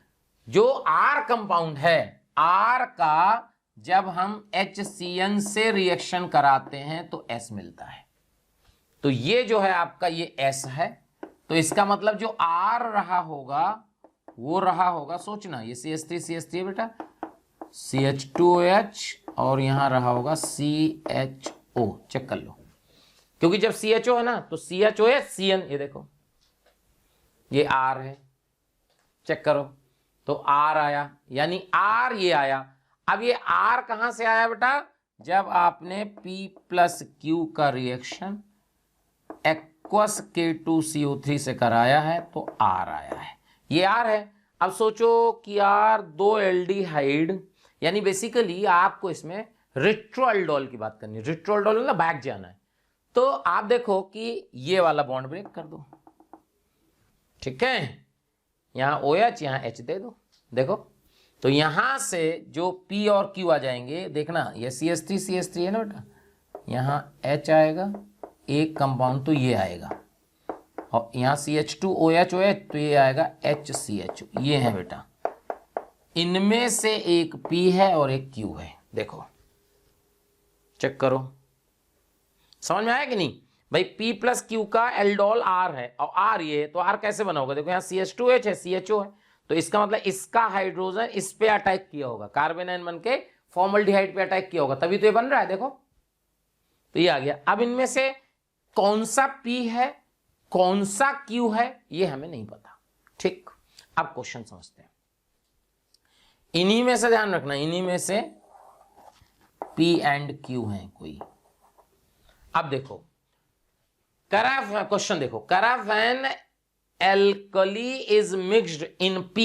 जो R कंपाउंड है, R का जब हम HCN से रिएक्शन कराते हैं तो S मिलता है। तो ये जो है आपका ये S है, तो इसका मतलब जो R रहा होगा वो रहा होगा, सोचना, ये CH3 है बेटा, CH2OH, और यहां रहा होगा CHO। चेक कर लो, क्योंकि जब CHO है ना तो CHOH CN, ये देखो ये R है, चेक करो, तो R आया, यानी R ये आया। अब ये R कहां से आया बेटा? जब आपने P+Q का रिएक्शन एक्वस K2CO3 से कराया है तो R आया है, ये R है। अब सोचो कि यार दो एल्डिहाइड, यानी बेसिकली आपको इसमें रिट्रोएल्डोल की बात करनी है, रिट्रोएल्डोल मतलब बैक जाना है। तो आप देखो कि ये वाला बॉन्ड ब्रेक कर दो, ठीक है, यहां OH यहां H दे दो, देखो, तो यहां से जो P और Q आ जाएंगे, देखना ये CH3 है ना बेटा, यहां H आएगा एक कंपाउंड, तो ये आएगा, और यहां CH2OH तो ये आएगा HCHO, ये है बेटा, इनमें से एक P है और एक Q है, देखो चेक करो, समझ में आया कि नहीं भाई? P+Q का एल्डोल R है और R ये है, तो R कैसे बना होगा? देखो यहाँ CH2H है, CHO है, तो इसका मतलब इसका हाइड्रोजन इस पे अटैक किया होगा, कार्बन आयन बन के फॉर्मल्डिहाइड पे अटैक किया होगा, तभी तो ये बन रहा है, देखो, तो ये आ गया। अब इनमें से कौन सा P है कौन सा Q है ये हमें नहीं पता, ठीक। अब क्वेश्चन समझते हैं, इन्हीं में से ध्यान रखना, इन्हीं में से P एंड Q है कोई। अब देखो करा, क्वेश्चन देखो, करा when alkali is mixed in P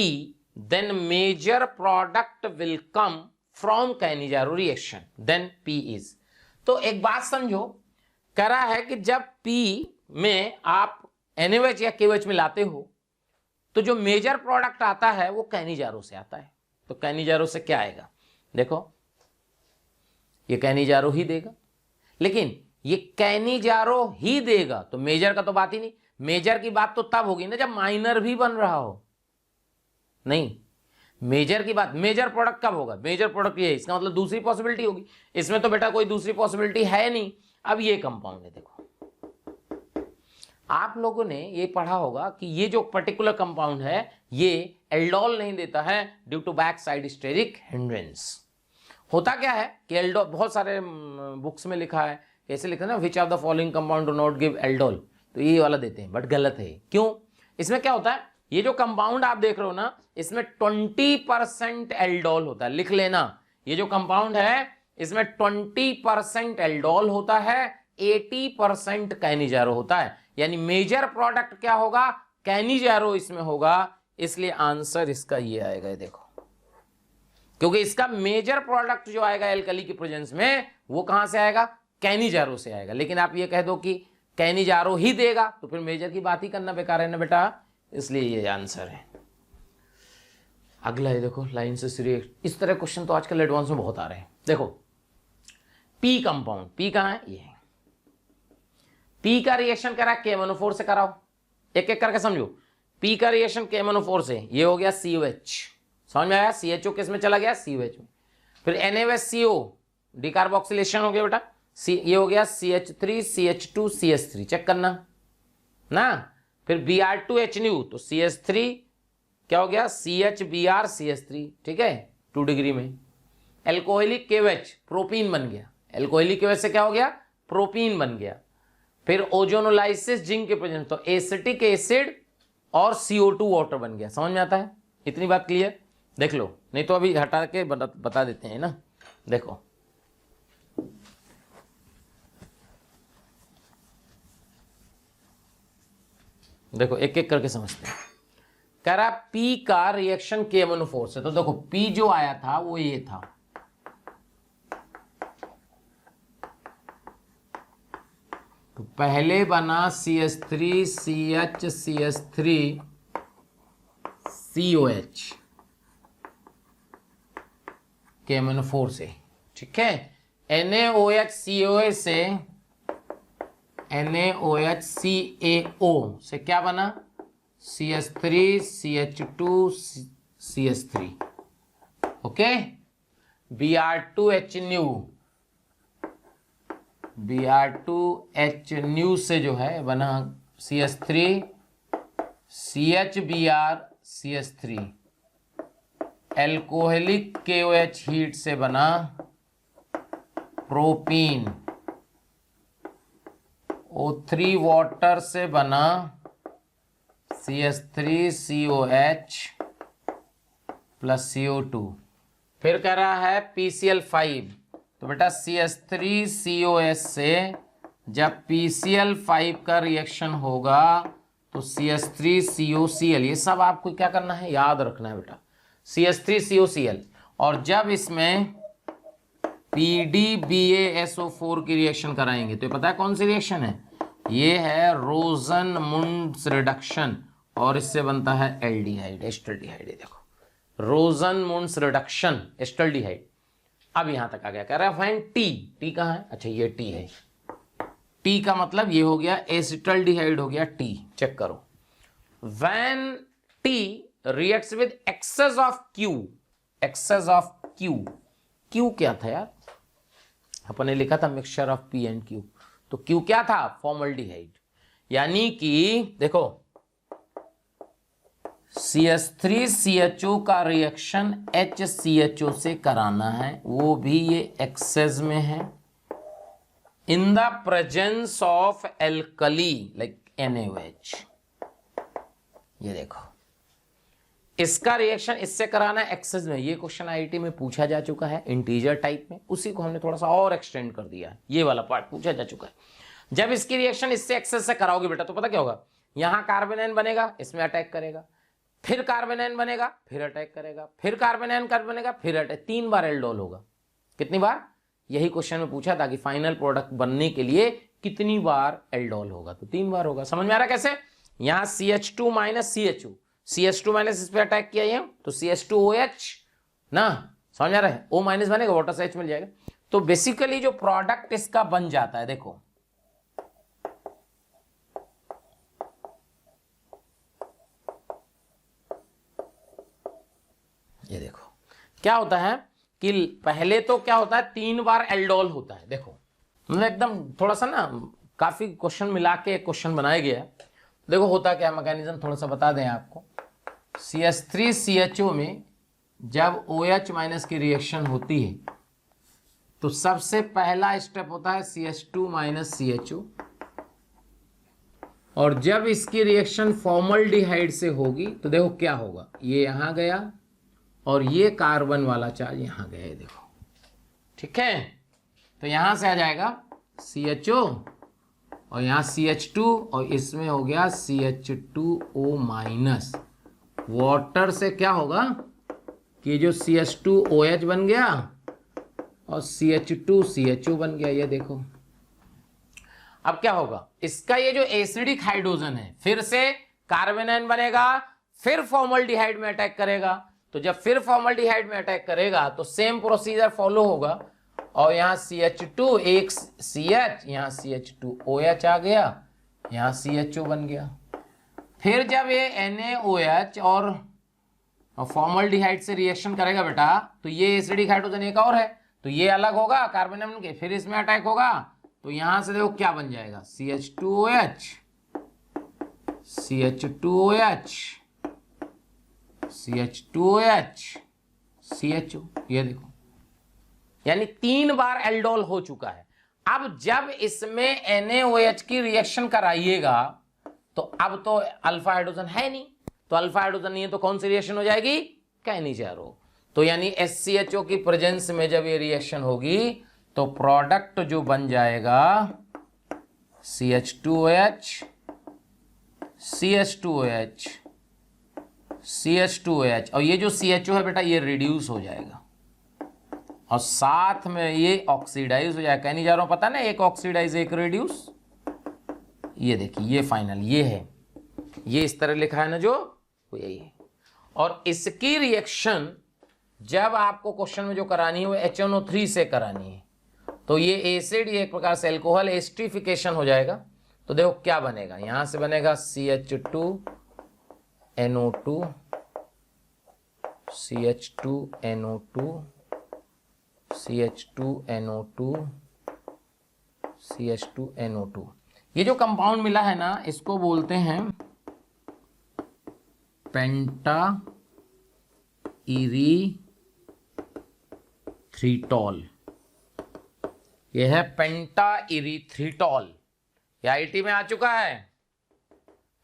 then major product will come from Cannizzaro reaction then P is. तो एक बात समझो, करा है कि जब P में आप NaOH या KOH मिलाते हो तो जो मेजर प्रोडक्ट आता है वो कैनिजारो से आता है। तो कैनिजारो से क्या आएगा, देखो ये कैनिजारो ही देगा, लेकिन ये कैनिजारो ही देगा तो मेजर का तो बात ही नहीं। मेजर की बात तो तब होगी ना जब माइनर भी बन रहा हो, नहीं मेजर की बात, मेजर प्रोडक्ट कब होगा, मेजर प्रोडक्ट ये है, इसका मतलब दूसरी पॉसिबिलिटी होगी। इसमें तो बेटा कोई दूसरी पॉसिबिलिटी है नहीं। अब ये कंपाउंड है, देखो आप लोगों ने ये पढ़ा होगा कि ये जो पर्टिकुलर कंपाउंड है ये एल्डोल नहीं देता है due to back side steric hindrance. होता क्या है कि एल्डोल बहुत सारे बुक्स में लिखा है, कैसे लिखा है ना, which of the following compound do not give aldol, तो ये वाला देते हैं, बट गलत है। क्यों? इसमें क्या होता है, ये जो कंपाउंड आप देख रहे हो ना इसमें 20% एल्डोल होता है, लिख लेना। ये जो कंपाउंड है इसमें 20% एल्डोल होता है, 80% कैनिजारो होता है, यानी मेजर प्रोडक्ट क्या होगा, कैनिजारो इसमें होगा। इसलिए आंसर इसका ये आएगा, ये देखो, क्योंकि इसका मेजर प्रोडक्ट जो आएगा एल्कली की प्रेजेंस में वो कहां से आएगा, कैनिजारो से आएगा। लेकिन आप ये कह दो कि कैनिजारो ही देगा तो फिर मेजर की बात ही करना बेकार है ना बेटा, इसलिए ये आंसर है। अगला है देखो, लाइन से रिएक्ट, इस तरह क्वेश्चन तो आजकल एडवांस में बहुत आ रहे हैं। देखो पी कंपाउंड, पी कहां है, ये है। पी का रिएक्शन करा KMnO4 से कराओ, एक एक करके समझो। पी का रिएक्शन KMnO4 से, ये हो गया COH, समझ में आया, CHO किस में चला गया, COH में। फिर NaOHCO डिकार्बोक्सिलेशन हो गया बेटा, ये हो गया CH3 CH2 CH3, चेक करना ना। फिर Br2HNU तो CH3 क्या हो गया, CHBr CH3, ठीक है 2 डिग्री में। एल्कोहलिक KOH प्रोपीन बन गया, एल्कोहलिक KOH से क्या हो गया, प्रोपीन बन गया। फिर ओजोनोलाइसिस जिंक के प्रेजेंस तो एसिटिक एसिड और CO2 वाटर बन गया। समझ में आता है, इतनी बात क्लियर, देख लो, नहीं तो अभी हटा के बता देते हैं ना। देखो देखो एक एक करके समझते हैं। कह रहा पी का रिएक्शन KMnO4 से, तो देखो पी जो आया था वो ये था, तो पहले बना CH3 CH CH3 COH KMnO4 से, ठीक है। NaOH से NaOHCaO से क्या बना, CH3 CH2 CH3, okay. Br2HNu से जो है बना CH3 CHBr CH3। Alcoholic KOH heat से बना प्रोपीन, O3 वाटर से बना CH3COH प्लस CO2। फिर कह रहा है PCl5, तो बेटा CH3COH से जब PCl5 का रिएक्शन होगा तो CH3COCl, ये सब आपको क्या करना है, याद रखना है बेटा, CH3COCl। और जब इसमें PDBaSO4 की रिएक्शन कराएंगे तो ये पता है कौन सी रिएक्शन है, ये है रोजन-मुंड्स रिडक्शन, और इससे बनता है एल्डिहाइड, एस्टल्डिहाइड। देखो रोजन-मुंड्स रिडक्शन, एस्टल्डिहाइड। अब यहां तक आ गया, कह रहा है फाइन टी कहां है, अच्छा ये टी है, टी का मतलब ये हो गया एसिटल्डिहाइड हो गया टी, चेक करो। When T reacts with excess of Q, excess of Q, Q क्या था यार, अपन ने लिखा था mixture of P and Q, तो क्यू क्या था, फॉर्मल्डिहाइड। यानी कि देखो CH3CHO का रिएक्शन HCHO से कराना है, वो भी ये एक्सेस में है, इन the presence of alkali like NaOH। ये देखो इसका रिएक्शन इससे कराना है एक्सेस में, ये क्वेश्चन आईआईटी में पूछा जा चुका है इंटीजर टाइप में, उसी को हमने थोड़ा सा और एक्सटेंड कर दिया है, ये वाला पार्ट पूछा जा चुका है। जब इसकी रिएक्शन इससे एक्सेस से कराओगे बेटा तो पता क्या होगा, यहां कार्बोनाइन बनेगा, इसमें अटैक करेगा, फिर कार्बोनाइन बनेगा, फिर अटैक करेगा, फिर कार्बोनाइन बनेगा, फिर अटैक, 3 बार एल्डोल होगा। कितनी बार? यही क्वेश्चन में पूछा था कि फाइनल प्रोडक्ट बनने के लिए कितनी बार एल्डोल होगा, तो 3 बार होगा। समझ में आ रहा कैसे? यहां CH2 minus CHO, CH2 minus इस पे अटैक किया ये तो CH2OH ना, समझ आ रहा है, O माइनस बनेगा, वाटर से H मिल जाएगा। तो बेसिकली जो प्रोडक्ट इसका बन जाता है, देखो ये देखो क्या होता है कि पहले तो क्या होता है, 3 बार एल्डोल होता है। देखो मतलब एकदम थोड़ा सा ना काफी क्वेश्चन मिला के क्वेश्चन बनाया गया है। देखो होता क्या मैकेनिज्म थोड़ा सा बता दें आपको। CH3CHO में जब OH माइनस की रिएक्शन होती है तो सबसे पहला स्टेप होता है CH2 माइनस CHO, और जब इसकी रिएक्शन फॉर्मल्डिहाइड से होगी तो देखो क्या होगा, ये यहां गया और ये कार्बन वाला चार्ज यहां गया है, देखो ठीक है। तो यहां से आ जाएगा CHO और यहां CH2 और इसमें हो गया CH2O माइनस। वाटर से क्या होगा कि जो CH2OH बन गया और CH2CHO बन गया, ये देखो। अब क्या होगा, इसका ये जो एसिडिक हाइड्रोजन है फिर से कार्बोनाइन बनेगा, फिर फॉर्मल्डिहाइड में अटैक करेगा। तो जब फिर फॉर्मल्डिहाइड में अटैक करेगा तो सेम प्रोसीजर फॉलो होगा, और यहां CH2 एक CH, यहां CH2OH आ गया, यहां CHO बन गया। फिर जब ये NaOH और फॉर्मल्डिहाइड से रिएक्शन करेगा बेटा तो ये एसिडिक हाइड्रोजन एक और है तो ये अलग होगा कार्बोनाइन के, फिर इसमें अटैक होगा तो यहां से देखो क्या बन जाएगा, CH2OH, CH2OH, CH2OH, CHO, ये देखो यानी 3 बार एल्डोल हो चुका है। अब जब इसमें NaOH की रिएक्शन कराइएगा तो अब तो अल्फा हाइड्रोजन है नहीं, तो अल्फा हाइड्रोजन नहीं है तो कौन सी रिएक्शन हो जाएगी, कैनिजारो। तो यानी SCHO की प्रेजेंस में जब ये रिएक्शन होगी तो प्रोडक्ट जो बन जाएगा CH2OH, CH2OH, CH2OH, और ये जो CHO है बेटा ये रिड्यूस हो जाएगा और साथ में ये ऑक्सीडाइज हो जाएगा। कहने जा रहा हूं पता ना, एक ऑक्सीडाइज एक रिड्यूस। ये देखिए ये फाइनल ये है, ये इस तरह लिखा है ना जो, वो यही है। और इसकी रिएक्शन जब आपको क्वेश्चन में जो करानी है वो HNO3 से करानी है, तो ये एसिड ये एक प्रकार से एल्कोहल एस्टरिफिकेशन हो जाएगा। तो देखो क्या बनेगा, यहां से बनेगा CH2NO2, CH2NO2, CH2NO2, CH2NO2। ये जो कंपाउंड मिला है ना इसको बोलते हैं पेंटा इरीथ्रिटॉल। ये है पेंटा इरीथ्रिटॉल, ये आईटी में आ चुका है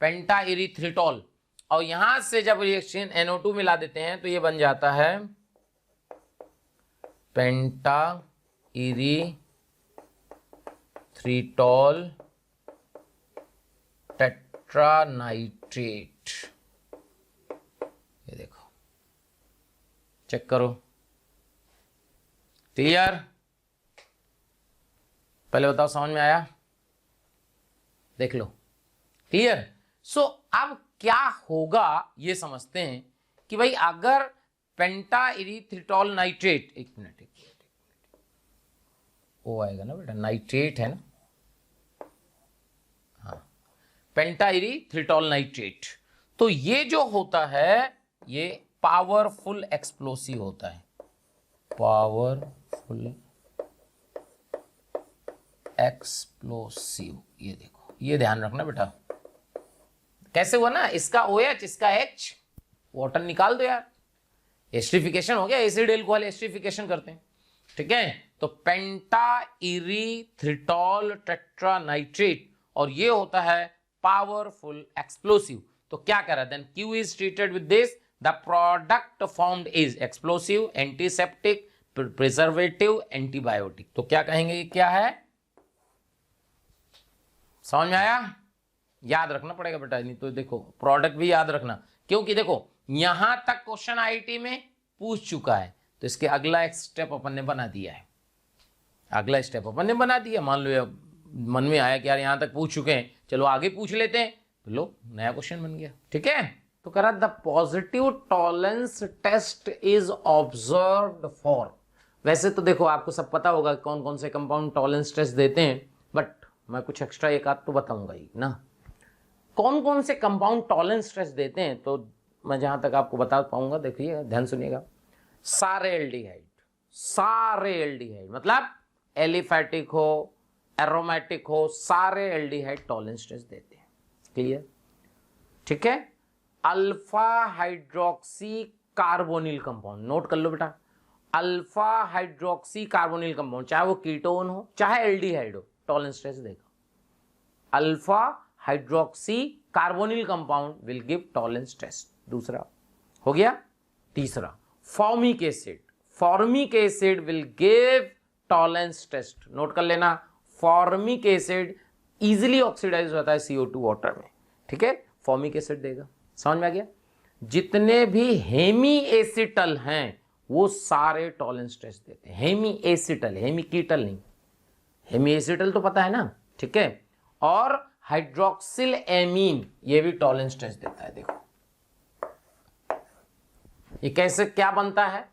पेंटा इरीथ्रिटॉल। और यहां से जब रिएक्शन NO2 मिला देते हैं तो ये बन जाता है पेंटा इरीथ्रिटॉल टेट्रानाइट्रेट। ये देखो चेक करो, क्लियर? पहले बताओ समझ में आया, देख लो, क्लियर? सो अब क्या होगा ये समझते हैं कि भाई अगर पेंटा इरीथ्रिटॉल नाइट्रेट, एक मिनट वो आएगा ना बेटा, नाइट्रेट है ना, हाँ पेंटा इरीथ्रिटॉल नाइट्रेट। तो ये जो होता है ये पावरफुल एक्सप्लोसिव होता है, पावरफुल एक्सप्लोसिव। ये देखो ये ध्यान रखना बेटा, कैसे हुआ ना, इसका OH इसका H, वाटर निकाल दो यार, एस्टरिफिकेशन हो गया, एसिड एल्कोहल एस्टरिफिकेशन करते हैं, ठीक है। तो पेंटा इरीथ्रिटॉल टेट्रानाइट्रेट, और ये होता है पावरफुल एक्सप्लोसिव। तो क्या कह रहा है then, Q is treated with this, the product formed is explosive, antiseptic, preservative, antibiotic. तो क्या कहेंगे, ये क्या है? समझ में आया? याद रखना पड़ेगा बेटा, नहीं तो देखो प्रोडक्ट भी याद रखना, क्योंकि देखो यहां तक क्वेश्चन आईटी में पूछ चुका है, तो इसके अगला एक स्टेप अपन ने बना दिया है, अगला स्टेप अपन ने बना दिया। मान लो मन में आया कि यार यहां तक पूछ चुके हैं, चलो आगे पूछ लेते हैं, तो लो नया क्वेश्चन बन गया। ठीक है, तो करा the positive Tollens test is observed for. वैसे तो देखो आपको सब पता होगा कौन कौन से कंपाउंड टॉलरेंस टेस्ट देते हैं, बट मैं कुछ एक्स्ट्रा एक आध तो बताऊंगा ही ना, कौन कौन से कंपाउंड टॉलरेंस टेस्ट देते हैं। तो मैं जहां तक आपको बता पाऊंगा, देखिए ध्यान सुनिएगा, सारे एल्डिहाइड, सारे एल्डिहाइड मतलब एलिफैटिक हो, एरोमेटिक हो, सारे एल्डिहाइड टॉलरेंस टेस्ट देते हैं। क्लियर? ठीक है। Alpha hydroxy carbonyl compound, note कर लो बेटा, अल्फा हाइड्रोक्सी कार्बोनिल कंपाउंड, चाहे वो कीटोन हो चाहे एल्डिहाइड हो, टॉलरेंस टेस्ट देगा। Alpha hydroxy carbonyl compound will give Tollens test. दूसरा हो गया। तीसरा formic acid, formic acid will give Tollens test. Note कर लेना, फॉर्मिक एसिड इजीली ऑक्सीडाइज होता है CO2 वाटर में। ठीक है, फॉर्मिक एसिड देगा। समझ में आ गया? जितने भी हेमी एसिटल हैं वो सारे टॉलरेंस टेस्ट देते हैं। हेमी एसिटल, हेमी कीटल नहीं, हेमी एसिटल तो पता है ना। ठीक है, और हाइड्रोक्सिल एमीन ये भी टॉलरेंस टेस्ट देता है। देखो ये कैसे क्या बनता है।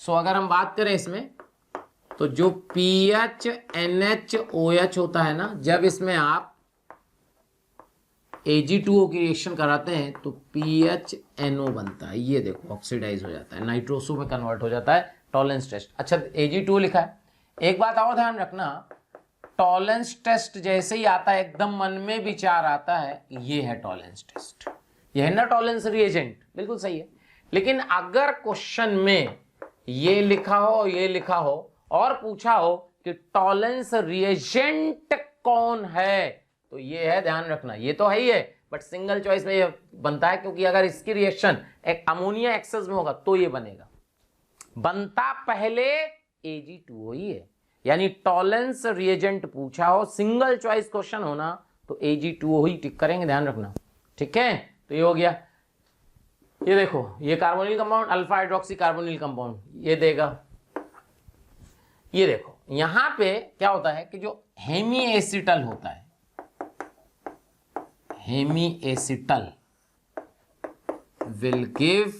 सो अगर हम बात करें इसमें, तो जो PH NH OH होता है ना, जब इसमें आप Ag2O की रिएक्शन कराते हैं तो PHNO बनता है। ये देखो ऑक्सीडाइज हो जाता है, नाइट्रोसो में कन्वर्ट हो जाता है। Tollens test. अच्छा Ag2O लिखा है। एक बात और ध्यान रखना, टॉलरेंस टेस्ट जैसे ही आता है एकदम मन में विचार आता है, ये है टॉलरेंस टेस्ट, ये है ना टॉलरेंस रिएजेंट, बिल्कुल सही है। लेकिन अगर क्वेश्चन में ये लिखा हो, ये लिखा हो और पूछा हो कि टॉलरेंस रिएजेंट कौन है, तो ये है, ध्यान रखना, ये तो है ही है, बट सिंगल चॉइस में ये बनता है, क्योंकि अगर इसकी रिएक्शन एक अमोनिया एक्सेस में होगा तो ये बनेगा। बनता पहले Ag2O ही है, यानी टॉलरेंस रिएजेंट पूछा हो, सिंगल चॉइस क्वेश्चन होना, तो Ag2O ही टिक करेंगे, ध्यान रखना। ठीक है, तो ये हो गया। ये देखो, ये carbonyl compound, alpha hydroxy carbonyl compound, ये देगा। ये देखो यहां पे क्या होता है कि जो हेमी एसिटल होता है, hemiacetal will give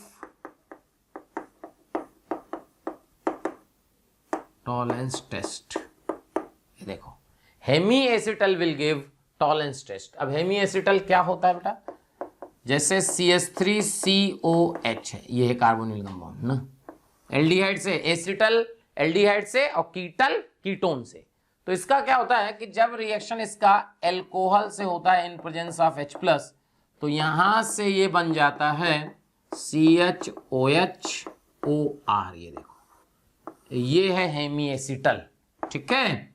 Tollens test. ये देखो, hemiacetal will give Tollens test. अब हेमी एसिटल क्या होता है बेटा? जैसे CH3COH है, ये है कार्बोनिल कंपाउंड ना, एल्डिहाइड से एसिटल, एल्डिहाइड से, और कीटल कीटोन से। तो इसका क्या होता है कि जब रिएक्शन इसका एल्कोहल से होता है इन प्रेजेंस ऑफ H+, तो यहां से ये बन जाता है CHOHOR। ये देखो, ये है हेमी एसिटल। ठीक है,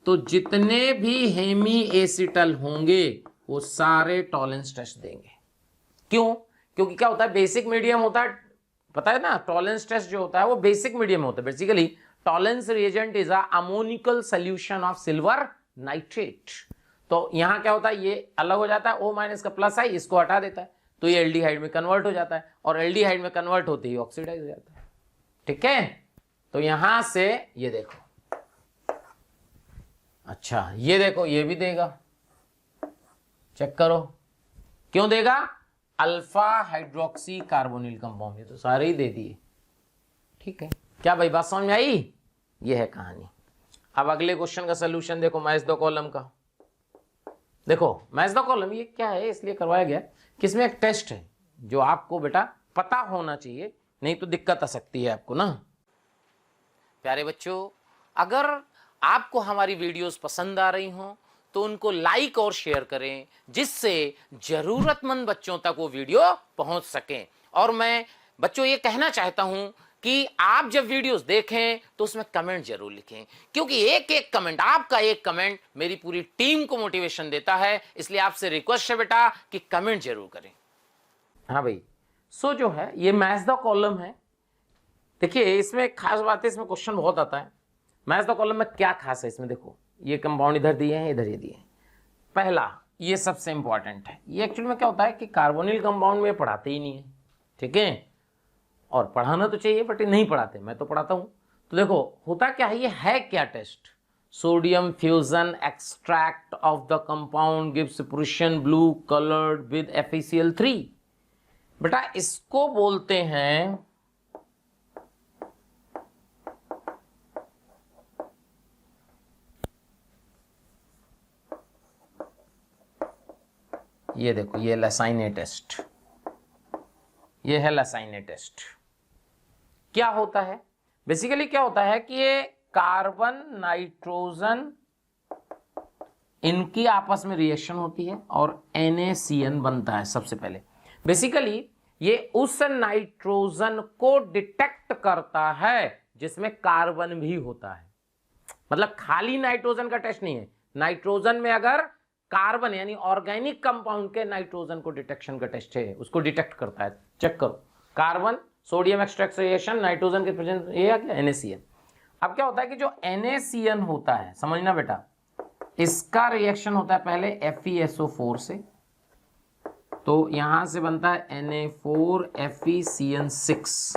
तो जितने भी हेमी एसिटल होंगे वो सारे टॉलरेंस टेस्ट देंगे। क्यों? क्योंकि क्या होता है, बेसिक मीडियम होता है, पता है ना, टॉलरेंस टेस्ट जो होता है वो बेसिक मीडियम होता है। Basically tolerance reagent is a ammoniacal solution of silver nitrate. तो यहां क्या होता है, ये अलग हो जाता है, O- का प्लस है, इसको हटा देता है, तो ये एल्डिहाइड में कन्वर्ट हो जाता है, और एल्डिहाइड में कन्वर्ट होते ही ऑक्सीडाइज हो जाता है। ठीक है, तो यहां से ये देखो, अच्छा ये देखो, ये भी देगा, चेक करो, क्यों देगा? अल्फा हाइड्रोक्सी कार्बोनिल कंपाउंड, ये तो सारे ही दे दिए। ठीक है, क्या भाई बात समझ में आई? ये है कहानी। अब अगले क्वेश्चन का सलूशन देखो, मैच द कॉलम का। देखो मैच द कॉलम ये क्या है, इसलिए करवाया गया कि इसमें एक टेस्ट है जो आपको बेटा पता होना चाहिए, नहीं तो दिक्कत आ सकती है आपको ना। प्यारे बच्चों, अगर आपको हमारी वीडियोस पसंद आ रही हों तो उनको लाइक और शेयर करें, जिससे जरूरतमंद बच्चों तक वो वीडियो पहुंच सके। और मैं बच्चों ये कहना चाहता हूं कि आप जब वीडियोस देखें तो उसमें कमेंट जरूर लिखें, क्योंकि एक एक कमेंट, आपका एक कमेंट मेरी पूरी टीम को मोटिवेशन देता है। इसलिए आपसे रिक्वेस्ट है बेटा कि कमेंट जरूर करें। हाँ भाई, सो जो है ये मैच द कॉलम है। देखिए इसमें एक खास बात है, इसमें क्वेश्चन बहुत आता है। मैच द कॉलम में क्या खास है इसमें, देखो ये कंपाउंड इधर दिए हैं, इधर ये दिए हैं। पहला ये सबसे इंपॉर्टेंट है, ये एक्चुअली में क्या होता है कि कार्बोनिल कंपाउंड में पढ़ाते ही नहीं है, ठीक है, और पढ़ाना तो चाहिए बट नहीं पढ़ाते, मैं तो पढ़ाता हूं। तो देखो होता क्या है, ये है क्या test, sodium fusion extract of the compound gives Prussian blue coloured with FeCl3। बेटा इसको बोलते हैं ये देखो, ये लसाइने टेस्ट, ये है लसाइने टेस्ट। क्या होता है बेसिकली, क्या होता है कि ये कार्बन नाइट्रोजन इनकी आपस में रिएक्शन होती है और NaCN बनता है सबसे पहले। बेसिकली ये उस नाइट्रोजन को डिटेक्ट करता है जिसमें कार्बन भी होता है, मतलब खाली नाइट्रोजन का टेस्ट नहीं है, नाइट्रोजन में अगर कार्बन यानी ऑर्गेनिक कंपाउंड के नाइट्रोजन को डिटेक्शन का टेस्ट है, उसको डिटेक्ट करता है। चेक करो, carbon sodium extract reaction, nitrogen के प्रेजेंस, ये आ गया NaCN। अब क्या होता है कि जो NaCN होता है, समझना बेटा, इसका रिएक्शन होता है पहले FeSO4 से, तो यहां से बनता है Na4 FeCN6,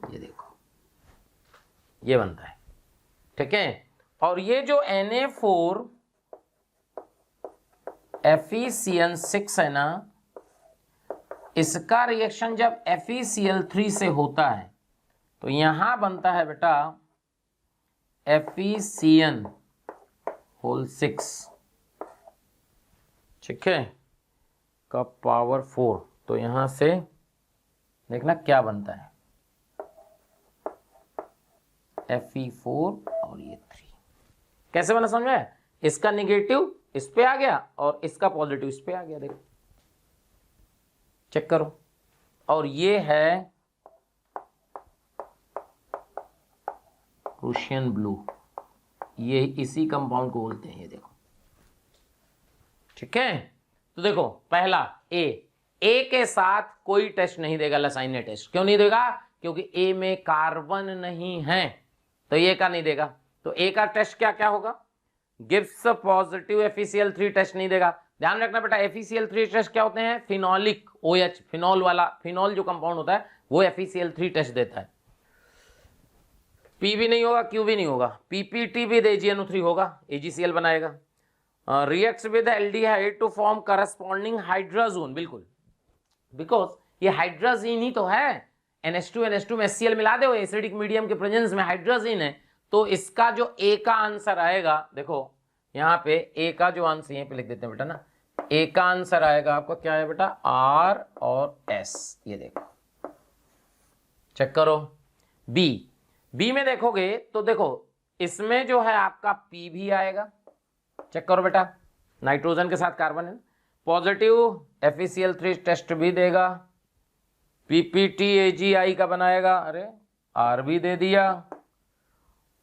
ये देखो ये बनता है, ठीक है। और ये जो Na4 FeCN6 है ना, इसका रिएक्शन जब FeCl3 से होता है तो यहां बनता है बेटा FeCN6, ठीक है, का पावर 4। तो यहां से देखना क्या बनता है, Fe4 और ये 3 कैसे बना समझ में, इसका निगेटिव इस पे आ गया और इसका पॉजिटिव इस पे आ गया, देखो चेक करो। और ये है प्रूशियन ब्लू, ये इसी कंपाउंड को बोलते हैं, ये देखो, ठीक है। तो देखो पहला ए के साथ कोई टेस्ट नहीं देगा लसाइने टेस्ट, क्यों नहीं देगा, क्योंकि ए में कार्बन नहीं है, तो ए का नहीं देगा। तो ए का टेस्ट क्या क्या होगा, गिव्स पॉजिटिव FeCl3 टेस्ट नहीं देगा। ध्यान रखना बेटा FeCl3 टेस्ट क्या होते हैं, फिनोलिक OH, फिनोल वाला, फिनोल जो कंपाउंड होता है वो FeCl3 टेस्ट देता है। P भी नहीं होगा, Q भी नहीं होगा, PPT विद AgNO3 होगा, AgCl बनाएगा। Reacts with aldehyde to form corresponding hydrogen, बिल्कुल, बिकॉज ये हाइड्रोजन ही तो है, NH2 में HCl मिला दो, एसिडिक मीडियम के प्रेजेंस में हाइड्रोजन है, तो इसका जो ए का आंसर आएगा, देखो यहां पे ए का जो आंसर, यहां पे लिख देते हैं बेटा ना, ए का आंसर आएगा आपका क्या है बेटा, R और S, ये देखो चेक करो। बी में देखोगे तो देखो इसमें जो है आपका P भी आएगा, चेक करो बेटा, नाइट्रोजन के साथ कार्बन है, पॉजिटिव FeCl3 टेस्ट भी देगा, PPT AgI का बनाएगा, अरे R भी दे दिया,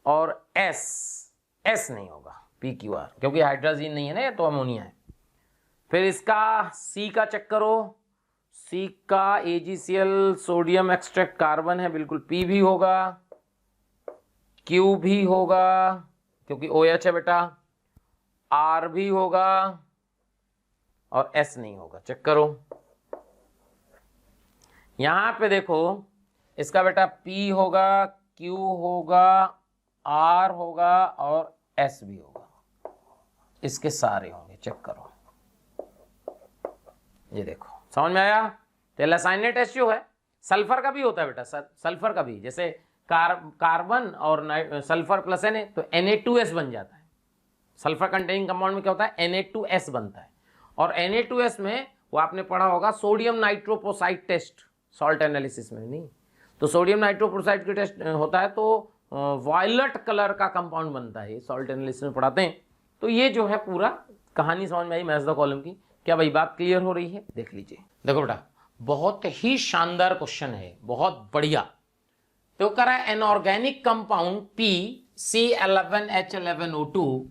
और S नहीं होगा, PQR, क्योंकि हाइड्रोजन नहीं है ना, तो अमोनिया है। फिर इसका C का चेक करो, C का AgCl सोडियम एक्सट्रैक्ट कार्बन है, बिल्कुल P भी होगा, Q भी होगा क्योंकि OH है बेटा, R भी होगा और S नहीं होगा, चेक करो। यहां पे देखो इसका बेटा P होगा, Q होगा, R होगा और S भी होगा, इसके सारे होंगे, चेक करो, ये देखो समझ में आया। तो लसाइने टेस्ट जो है सल्फर का भी होता है बेटा, सल्फर का भी, जैसे कार्बन और सल्फर प्लस Na तो Na2S बन जाता है, सल्फर कंटेनिंग कंपाउंड में क्या होता है, Na2S बनता है, और Na2S में वो आपने पढ़ा होगा सोडियम नाइट्रोपोसाइड टेस्ट, सॉल्ट एनालिसिस में नहीं, तो सोडियम नाइट्रोपोसाइड की टेस्ट होता है तो वायलेट कलर का कंपाउंड बनता है, सॉल्ट एनालिसिस में पढ़ाते हैं। तो ये जो है पूरा कहानी समझ में आई मैच द कॉलम की। क्या भाई बात क्लियर हो रही है, देख लीजिए। देखो बेटा बहुत ही शानदार क्वेश्चन है, बहुत बढ़िया। तो कह रहा है an organic compound PCl11H11O2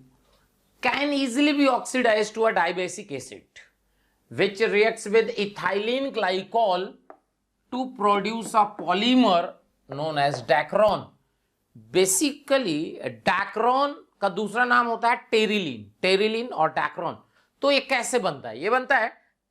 can easily be oxidise to a dibasic acid which reacts with ethylene glycol to produce a polymer known as Dacron. Basically Dacron का दूसरा नाम होता है टेरिलीन, टेरिलीन और डैक्रोन। तो ये कैसे बनता है? ये बनता है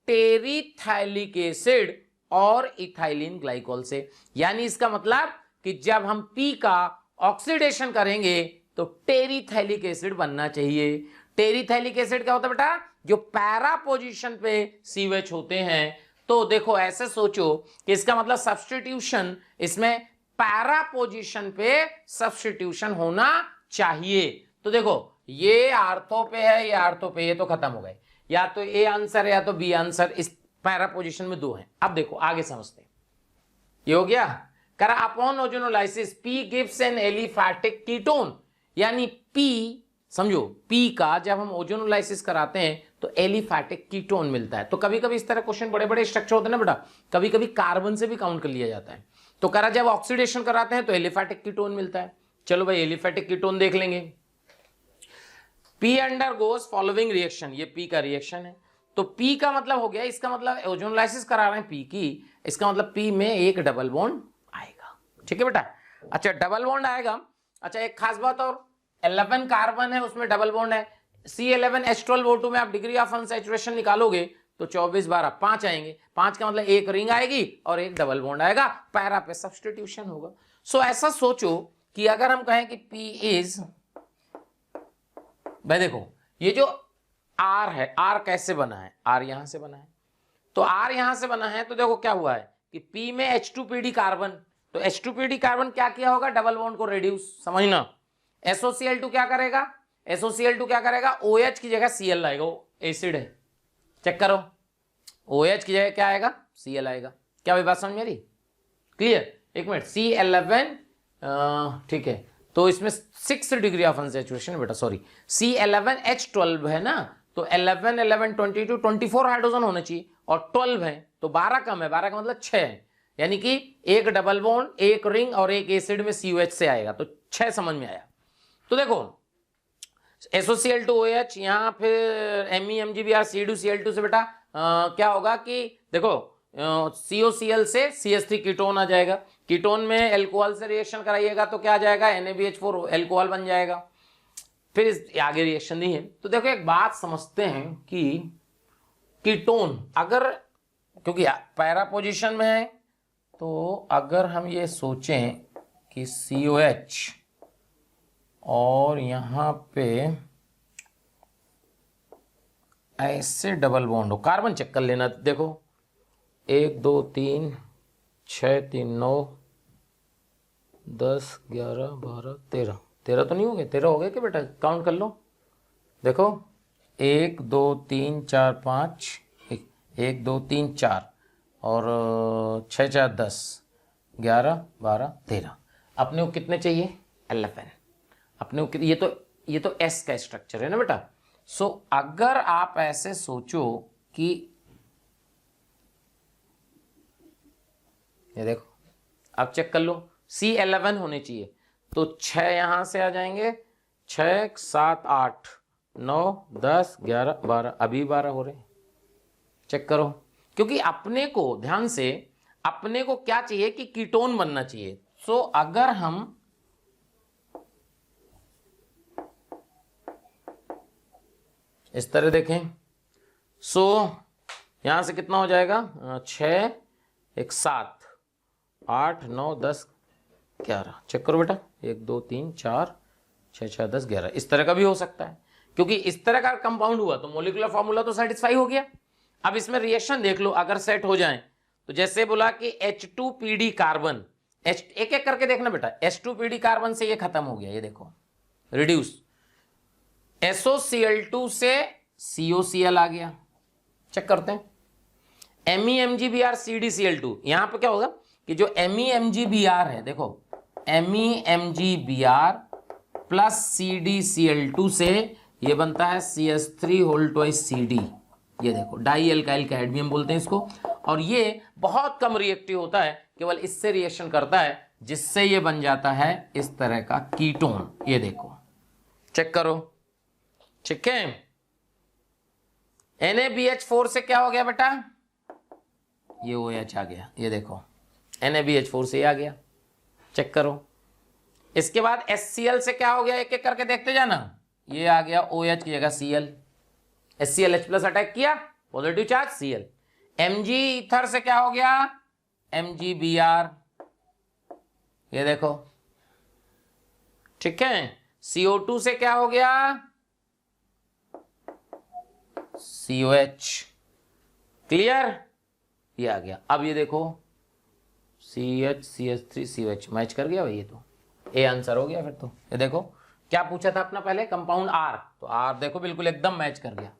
टेरिथाइलिक एसिड और इथाइलिन ग्लाइकोल से। यानी इसका मतलब कि जब हम पी का ऑक्सीडेशन करेंगे तो टेरिथाइलिक एसिड बनना चाहिए। टेरिथाइलिक एसिड क्या होता है बेटा? जो पैरा पोजीशन पे सीवेच होते हैं। तो देखो ऐसे सोचो कि इसका मतलब सब्स्टिट्यूशन, इसमें पैरा पोजीशन पे सब्स्टिट्यूशन होना चाहिए। तो देखो ये आर्थो पे है, ये आर्थो पे, ये तो खत्म हो गए। या तो ए आंसर है या तो बी आंसर, इस पैरा पोजीशन में दो हैं। अब देखो आगे समझते हैं। ये हो गया। करा upon ozonolysis P gives an aliphatic ketone. यानी पी, समझो पी का जब हम ओजोनोलाइसिस कराते हैं तो एलिफैटिक कीटोन मिलता है। तो कभी कभी इस तरह क्वेश्चन बड़े बड़े स्ट्रक्चर होते हैं ना बेटा, कभी कभी कार्बन से भी काउंट कर लिया जाता है। तो करा जब ऑक्सीडेशन कराते हैं तो एलिफैटिक कीटोन मिलता है। चलो भाई एलिफैटिक कीटोन देख लेंगे। पी अंडरगोज फॉलोइंग रिएक्शन, ये पी का रिएक्शन है। तो पी का मतलब हो गया, इसका मतलब ओजोनोलाइसिस करा रहे हैं पी की, इसका मतलब पी में एक डबल बॉन्ड आएगा। ठीक है बेटा? अच्छा डबल बॉन्ड आएगा। अच्छा एक खास बात और, 11 कार्बन है उसमें डबल बॉन्ड है। C11H12O2 में आप डिग्री ऑफ अनसैचुरेशन निकालोगे तो 24 12 5 आएंगे। 5 का मतलब एक रिंग आएगी और एक डबल बॉन्ड आएगा, पैरा पे सब्स्टिट्यूशन होगा। सो ऐसा सोचो कि अगर हम कहें कि P इज, भाई देखो ये जो R है, R कैसे बना है? R यहां से बना है। तो R यहां से बना है तो देखो क्या हुआ है कि P में H2PD कार्बन, तो H2PD कार्बन क्या किया होगा? डबल बॉन्ड को रिड्यूस, समझना। SOCl2 क्या करेगा? SOCl2 क्या करेगा? OH की जगह Cl लाएगा, वो एसिड है। चेक करो, OH की जगह क्या आएगा? Cl आएगा। क्या भाई बात समझ में आ रही? क्लियर? एक मिनट, C11 ठीक है, तो इसमें 6 डिग्री ऑफ अनसैचुरेशन बेटा, सॉरी C11H12 है ना, तो 11 11 22 24 हाइड्रोजन होने चाहिए और 12 है तो 12 कम है, 12 का मतलब 6 है। यानी कि एक डबल बॉन्ड, एक रिंग और एक एसिड में COH से आएगा, तो 6 समझ में आया। तो देखो SOCl2OH, यहां फिर MEMGBr C2Cl2 से बेटा क्या होगा कि देखो COCl से CH3 कीटोन आ जाएगा। कीटोन में एल्कोहल से रिएक्शन कराइएगा तो क्या आ जाएगा? NaBH4 एल्कोहल बन जाएगा। फिर इस आगे रिएक्शन नहीं है। तो देखो एक बात समझते हैं कि कीटोन अगर, क्योंकि पैरा पोजीशन में है, तो अगर हम ये सोचें कि COH और यहां पे ऐसे डबल बॉन्ड हो, कार्बन चेक कर लेना। देखो 1 2 3 6 3 9 10 11 12 13, 13 तो नहीं हो गए? 13 हो गए क्या बेटा? काउंट कर लो। देखो 1 2 3 4 5, 1 2 3 4 और 6 4 10 11 12 13। अपने को कितने चाहिए? 11। अपने को ये तो S का स्ट्रक्चर है ना बेटा। सो अगर आप ऐसे सोचो कि ये देखो, अब चेक कर लो, C11 होने चाहिए, तो 6 यहां से आ जाएंगे, 6 7 8 9 10 11 12, अभी 12 हो रहे। चेक करो, क्योंकि अपने को ध्यान से, अपने को क्या चाहिए कि कीटोन बनना चाहिए। सो अगर हम इस तरह देखें, सो यहां से कितना हो जाएगा? 6 1 7 8 9 10 11। चेक करो बेटा, 1 2 3 4 6 6 10 11, इस तरह का भी हो सकता है, क्योंकि इस तरह का कंपाउंड हुआ तो मोलिकुलर फॉर्मूला तो सेटिस्फाई हो गया। अब इसमें रिएक्शन देख लो, अगर सेट हो जाए तो जैसे बोला कि H2PD कार्बन, एक एक करके देखना बेटा, H2PD कार्बन से ये खत्म हो गया, ये देखो रिड्यूस, SOCl2 से COCl आ गया। चेक करते हैं, MEMGBr CDCl2, यहां पे क्या होगा कि जो MEMGBr है, देखो MEMGBr प्लस CDCl2 से ये बनता है CH3 होल ट्वाइस CD। ये देखो डाई एल्काइल कैडमियम बोलते हैं इसको, और ये बहुत कम रिएक्टिव होता है, केवल इससे रिएक्शन करता है जिससे ये बन जाता है इस तरह का कीटोन। ये देखो चेक करो, ठीक है। NaBH4 से क्या हो गया बेटा? ये OH आ गया, ये देखो NaBH4 से आ गया, चेक करो। इसके बाद HCl से क्या हो गया, एक एक करके देखते जाना। ये आ गया OH की जगह Cl, HClH+ अटैक किया, positive charge Cl। Mg ether से क्या हो गया, MgBr, ये देखो, ठीक है। CO2 से क्या हो गया, COH, क्लियर, ये आ गया। अब ये देखो CH CH3 COH मैच कर गया भाई, ये तो ए आंसर हो गया फिर तो। ये देखो क्या पूछा था अपना पहले, कंपाउंड R, तो R देखो बिल्कुल एकदम मैच कर गया,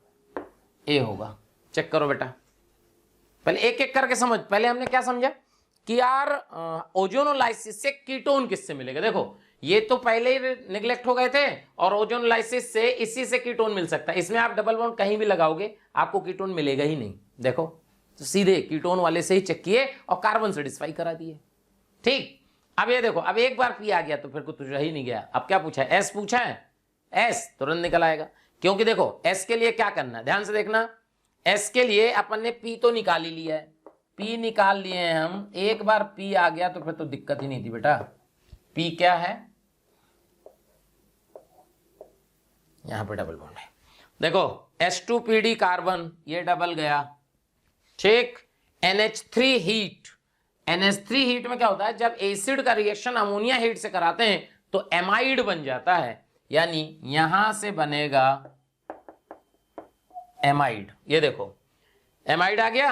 ए होगा। चेक करो बेटा, पहले एक एक करके समझ। पहले हमने क्या समझा कि यार ओजोनोलाइसिस से कीटोन किससे मिलेगा। देखो ये तो पहले ही निगलेक्ट हो गए थे, और ओजोनोलाइसिस से इसी से कीटोन मिल सकता है। इसमें आप डबल बॉन्ड कहीं भी लगाओगे आपको कीटोन मिलेगा ही नहीं। देखो तो सीधे कीटोन वाले से ही चेक किए और कार्बन सेटिस्फाई करा दिए, ठीक। अब ये देखो, अब एक बार पी आ गया तो फिर कुछ रह ही नहीं गया। अब क्या पूछा है, एस पूछा है, एस तुरंत निकल आएगा। क्योंकि देखो एस के लिए क्या करना है, ध्यान से देखना। एस के लिए अपन ने पी तो निकाल ही लिया है, पी निकाल लिए हैं हम। एक बार पी आ गया तो फिर तो दिक्कत ही नहीं थी बेटा। पी क्या है, यहां पे डबल बॉन्ड है, देखो H2PD कार्बन, ये डबल गया, ठीक। NH3 हीट, NH3 हीट में क्या होता है, जब एसिड का रिएक्शन अमोनिया हीट से कराते हैं तो एमाइड बन जाता है, यानी यहां से बनेगा एमाइड। ये देखो एमाइड आ गया।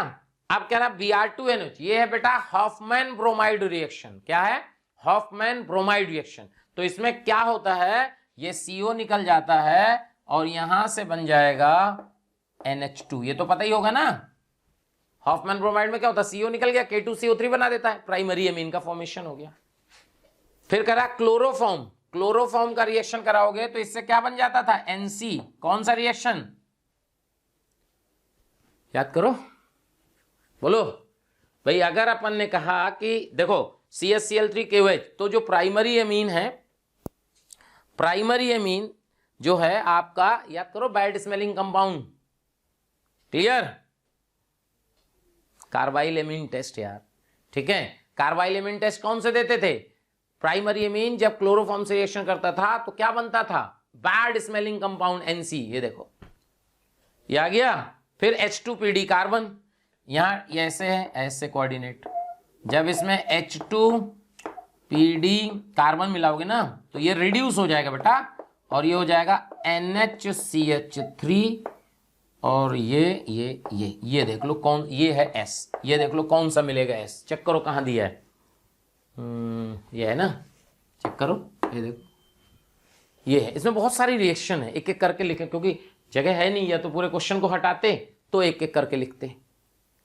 अब कह रहा Br2NH, ये है बेटा हॉफमैन ब्रोमाइड रिएक्शन। क्या है, हॉफमैन ब्रोमाइड रिएक्शन। तो इसमें क्या होता है, ये CO निकल जाता है और यहां से बन जाएगा NH2, ये तो पता ही होगा ना। हॉफमैन ब्रोमाइड में क्या होता है, CO निकल गया, K2CO3 बना देता है, प्राइमरी एमीन का फॉर्मेशन हो गया। फिर करा क्लोरोफॉर्म, क्लोरोफॉर्म का रिएक्शन कराओगे तो इससे क्या बन जाता था, NC। कौन सा रिएक्शन, याद करो, बोलो भाई। अगर अपन ने कहा कि देखो CHCl3KOH, तो जो प्राइमरी एमीन है, प्राइमरी एमीन जो है आपका, याद करो, bad smelling compound, clear. Carbylamine test यार, ठीक है। कार्बाइल एमीन टेस्ट कौन से देते थे, प्राइमरी एमीन जब क्लोरोफॉर्म से रिएक्शन करता था तो क्या बनता था, बैड स्मेलिंग कंपाउंड NC। ये देखो ये आ गया। फिर H2PD कार्बन, यहां ये ऐसे है, ऐसे कोऑर्डिनेट। जब इसमें H2PD कार्बन मिलाओगे ना तो ये रिड्यूस हो जाएगा बेटा, और ये हो जाएगा NHCH3, और ये देख लो कौन, ये है S। ये देख लो कौन सा मिलेगा S, चेक करो कहां दिया है, ये है ना, चेक करो, ये देखो ये है। इसमें बहुत सारी रिएक्शन है, एक एक करके लिखें क्योंकि जगह है नहीं, या तो पूरे क्वेश्चन को हटाते तो एक एक करके लिखते।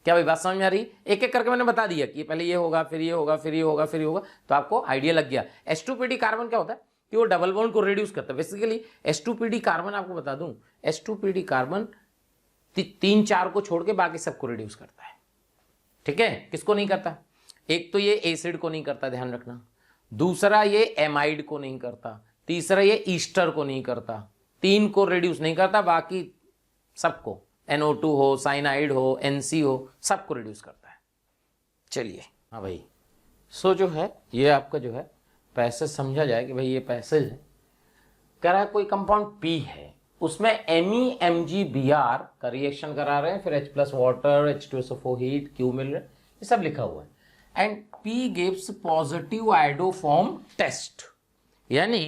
क्या भाई बात समझ में आ रही, एक एक करके मैंने बता दिया कि पहले ये होगा, फिर ये होगा, फिर ये होगा, फिर ये होगा, तो आपको आइडिया लग गया। H2PD कार्बन क्या होता है कि वो डबल बॉन्ड को रिड्यूस करता है। बेसिकली H2PD कार्बन आपको बता दूं, H2PD कार्बन 3-4 को छोड़ के बाकी सबको रिड्यूस करता है, ठीक है। किसको नहीं करता, एक तो ये एसिड को नहीं करता, ध्यान रखना। दूसरा ये एमाइड को नहीं करता। तीसरा ये ईस्टर को नहीं करता। 3 को रिड्यूस नहीं करता, बाकी सबको, NO2 हो, साइनाइड हो, NC हो, सबको रिड्यूस करता है। चलिए हाँ भाई, सो जो है ये आपका जो है पैसेज समझा जाए कि भाई ये पैसेज है, कह रहा है कोई कंपाउंड P है, उसमें MEMgBr का रिएक्शन करा रहे हैं, फिर H+ water, H2SO4 heat, Q मिल रहा है, ये सब लिखा हुआ है। And P gives positive iodoform test, यानी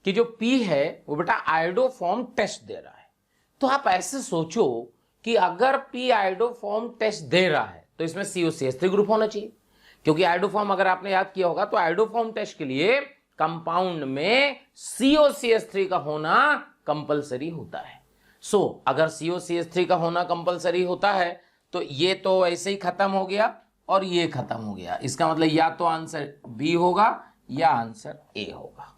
कि जो P है वो बेटा आयोडोफॉर्म टेस्ट दे रहा है। तो आप ऐसे सोचो कि अगर P आयोडोफॉर्म टेस्ट दे रहा है तो इसमें COCH3 ग्रुप होना चाहिए, क्योंकि आयोडोफॉर्म अगर आपने याद किया होगा तो आयोडोफॉर्म टेस्ट के लिए कंपाउंड में COCH3 का होना कंपलसरी होता है। सो अगर COCH3 का होना कंपलसरी होता है तो ये तो ऐसे ही खत्म हो गया और ये खत्म हो गया। इसका मतलब या तो आंसर B होगा या आंसर A होगा।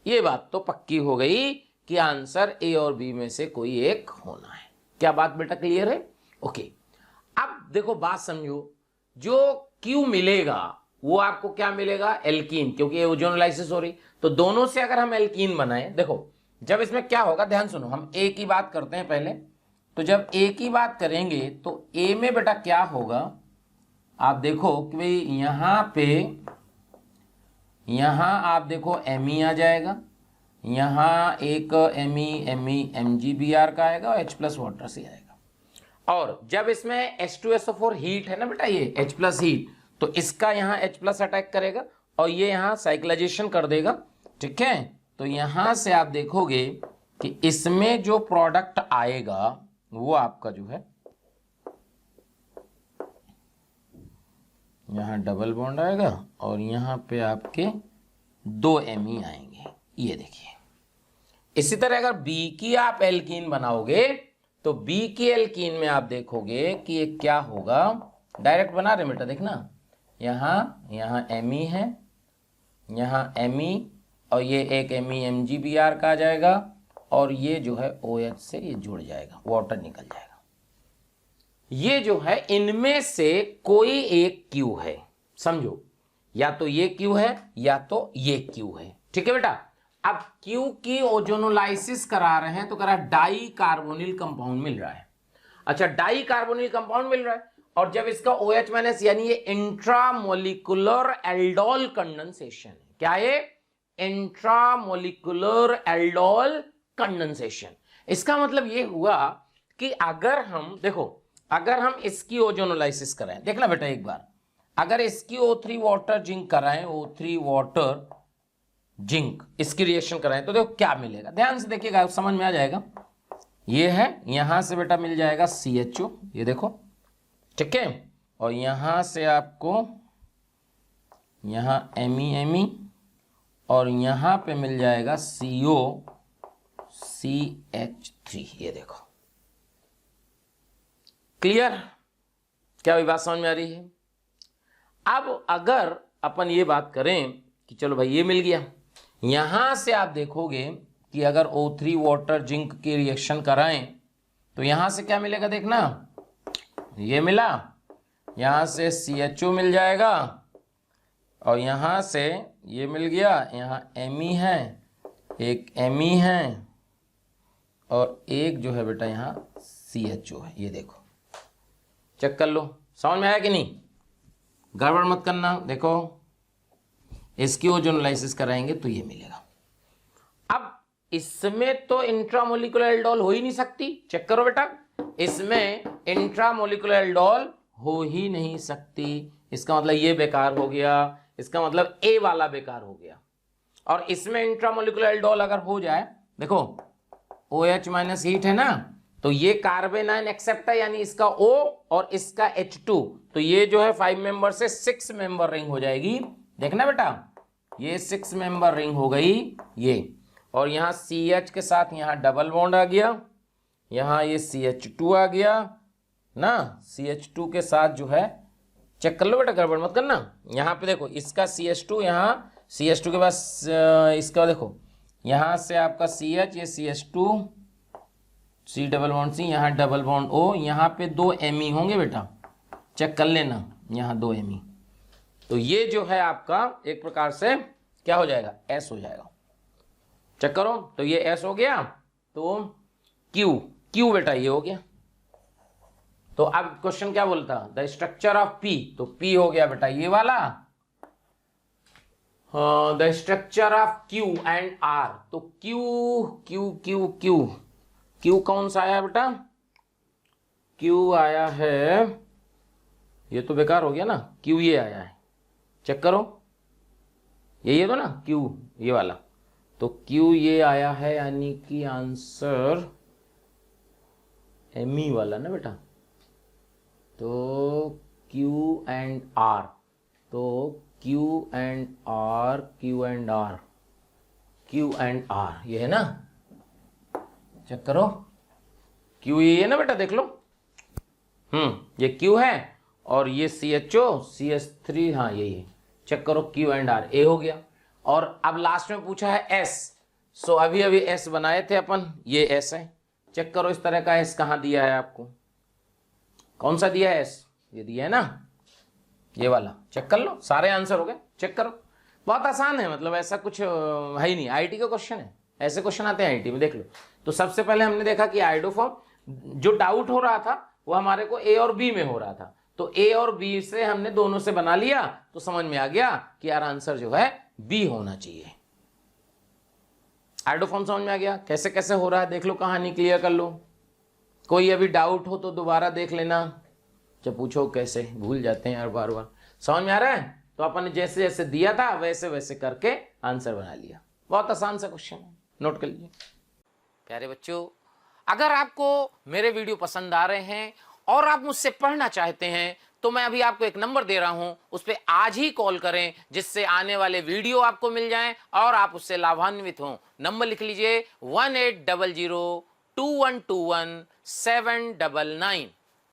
ये बात तो पक्की हो गई कि आंसर A और B में से कोई एक होना है। क्या बात बेटा क्लियर है? ओके, अब देखो बात समझो, जो Q मिलेगा वो आपको क्या मिलेगा, एल्कीन, क्योंकि ओजोनोलाइसिस हो रही। तो दोनों से अगर हम एल्कीन बनाए, देखो जब इसमें क्या होगा, ध्यान सुनो, हम A की बात करते हैं पहले। तो जब A की बात करेंगे तो A में बेटा क्या होगा, आप देखो कि भाई यहाँ आप देखो Me आ जाएगा, यहाँ एक MgBr का आएगा और H प्लस वाटर से आएगा। और जब इसमें H2SO4 हीट है ना बेटा, ये H प्लस हीट, तो इसका यहाँ H प्लस अटैक करेगा और ये यहाँ साइक्लाइजेशन कर देगा, ठीक है। तो यहाँ से आप देखोगे कि इसमें जो प्रोडक्ट आएगा वो आपका जो है, यहाँ डबल बॉन्ड आएगा और यहाँ पे आपके 2 Me आएंगे, ये देखिए। इसी तरह अगर B की आप एल्कीन बनाओगे तो B की एल्कीन में आप देखोगे कि ये क्या होगा, डायरेक्ट बना रहे बेटा, देखना, यहाँ Me है, यहाँ Me और ये एक MgBr का आ जाएगा और ये जो है OH से ये जुड़ जाएगा, वाटर निकल जाएगा। ये जो है इनमें से कोई एक Q है, समझो, या तो ये Q है या तो ये Q है, ठीक है बेटा। अब Q की ओजोनोलाइसिस करा रहे हैं तो करा डाई कार्बोनिल कंपाउंड मिल रहा है। अच्छा, डाई कार्बोनिल कंपाउंड मिल रहा है और जब इसका OH माइनस यानी ये इंट्रामोलिकुलर एल्डोल कंडेंसेशन है। क्या है? Intramolecular aldol condensation. इसका मतलब ये हुआ कि अगर हम देखो, अगर हम इसकी ओजोनोलाइसिस कराएं, देखना बेटा एक बार, अगर इसकी O3 वाटर जिंक कराएं, O3 वाटर जिंक इसकी रिएक्शन कराएं तो देखो क्या मिलेगा। ध्यान से देखिएगा, समझ में आ जाएगा। ये है, यहां से बेटा मिल जाएगा CHO, ये देखो, ठीक है। और यहां से आपको यहां Me और यहां पे मिल जाएगा COCH3, ये देखो। क्लियर? क्या भी बात समझ में आ रही है? अब अगर अपन ये बात करें कि चलो भाई ये मिल गया, यहां से आप देखोगे कि अगर O3 वाटर जिंक की रिएक्शन कराएं तो यहां से क्या मिलेगा, देखना, ये मिला, यहां से CHO मिल जाएगा और यहां से ये मिल गया, यहां Me है, एक Me है और एक जो है बेटा यहां CHO है, ये देखो, चेक कर लो, समझ में आया कि नहीं? गड़बड़ मत करना। देखो इसकी ओजोनोलाइसिस कराएंगे तो ये मिलेगा। अब इसमें तो इंट्रामोलिकुलर एल्डोल हो ही नहीं सकती, चेक करो बेटा, इसमें इंट्रामोलिकुलर एल्डोल हो ही नहीं सकती। इसका मतलब ये बेकार हो गया, इसका मतलब ए वाला बेकार हो गया। और इसमें इंट्रामोलिकुलर एल्डोल अगर हो जाए, देखो OH माइनस हीट है ना, तो ये कार्बन आयन एक्सेप्ट है, यानी इसका O और इसका H2, तो ये जो है 5 मेंबर से 6 मेंबर रिंग हो जाएगी। देखना बेटा, ये 6 मेंबर रिंग हो गई ये, और यहाँ CH के साथ यहाँ डबल बॉन्ड आ गया, यहाँ ये CH2 आ गया ना, CH2 के साथ जो है, चेक कर लो बेटा, गड़बड़ मत करना। यहाँ पे देखो इसका CH2, यहाँ CH2 के बाद इसका देखो, यहाँ से आपका CH, ये CH2, C double bond C, यहाँ डबल बॉन्ड O, यहाँ पे 2 Me होंगे बेटा, चेक कर लेना, यहाँ 2 Me। तो ये जो है आपका एक प्रकार से क्या हो जाएगा, S हो जाएगा। चेक करो, तो ये S हो गया, तो Q बेटा ये हो गया। तो अब क्वेश्चन क्या बोलता, द स्ट्रक्चर ऑफ P, तो P हो गया बेटा ये वाला, the structure of Q and R, तो Q कौन सा आया बेटा, Q आया है, ये तो बेकार हो गया ना, Q ये आया है, चेक करो, ये तो ना Q ये वाला, तो Q ये आया है, यानी कि आंसर Me वाला ना बेटा। तो Q एंड R, तो Q एंड R ये है ना, चेक करो, Q ये है ना बेटा, देख लो, ये Q है और ये CHO CH3, हाँ यही है, चेक करो, Q एंड R, A हो गया। और अब लास्ट में पूछा है S, सो अभी S बनाए थे अपन, ये S है, चेक करो इस तरह का S कहाँ दिया है आपको, कौन सा दिया है S, ये दिया है ना, ये वाला, चेक कर लो, सारे आंसर हो गए, चेक करो, बहुत आसान है, मतलब ऐसा कुछ है ही नहीं, आईटी का क्वेश्चन है, ऐसे क्वेश्चन आते हैं आईटी में, देख लो। तो सबसे पहले हमने देखा कि आयोडोफॉर्म जो डाउट हो रहा था वो हमारे को A और B में हो रहा था, तो ए और बी से हमने दोनों से बना लिया, तो समझ में आ गया कि यार आंसर जो है बी होना चाहिए। आइडो फॉर्म समझ में आ गया, कैसे कैसे हो रहा है देख लो, कहानी क्लियर कर लो। कोई अभी डाउट हो तो दोबारा देख लेना, जब पूछो कैसे भूल जाते हैं यार बार बार। समझ में आ रहा है? तो अपन ने जैसे जैसे दिया था वैसे वैसे करके आंसर बना लिया। बहुत आसान सा क्वेश्चन है, नोट कर लीजिए। प्यारे बच्चों, अगर आपको मेरे वीडियो पसंद आ रहे हैं और आप मुझसे पढ़ना चाहते हैं तो मैं अभी आपको एक नंबर दे रहा हूं, उस पर आज ही कॉल करें, जिससे आने वाले वीडियो आपको मिल जाएं और आप उससे लाभान्वित हों। नंबर लिख लीजिए 18002121 799।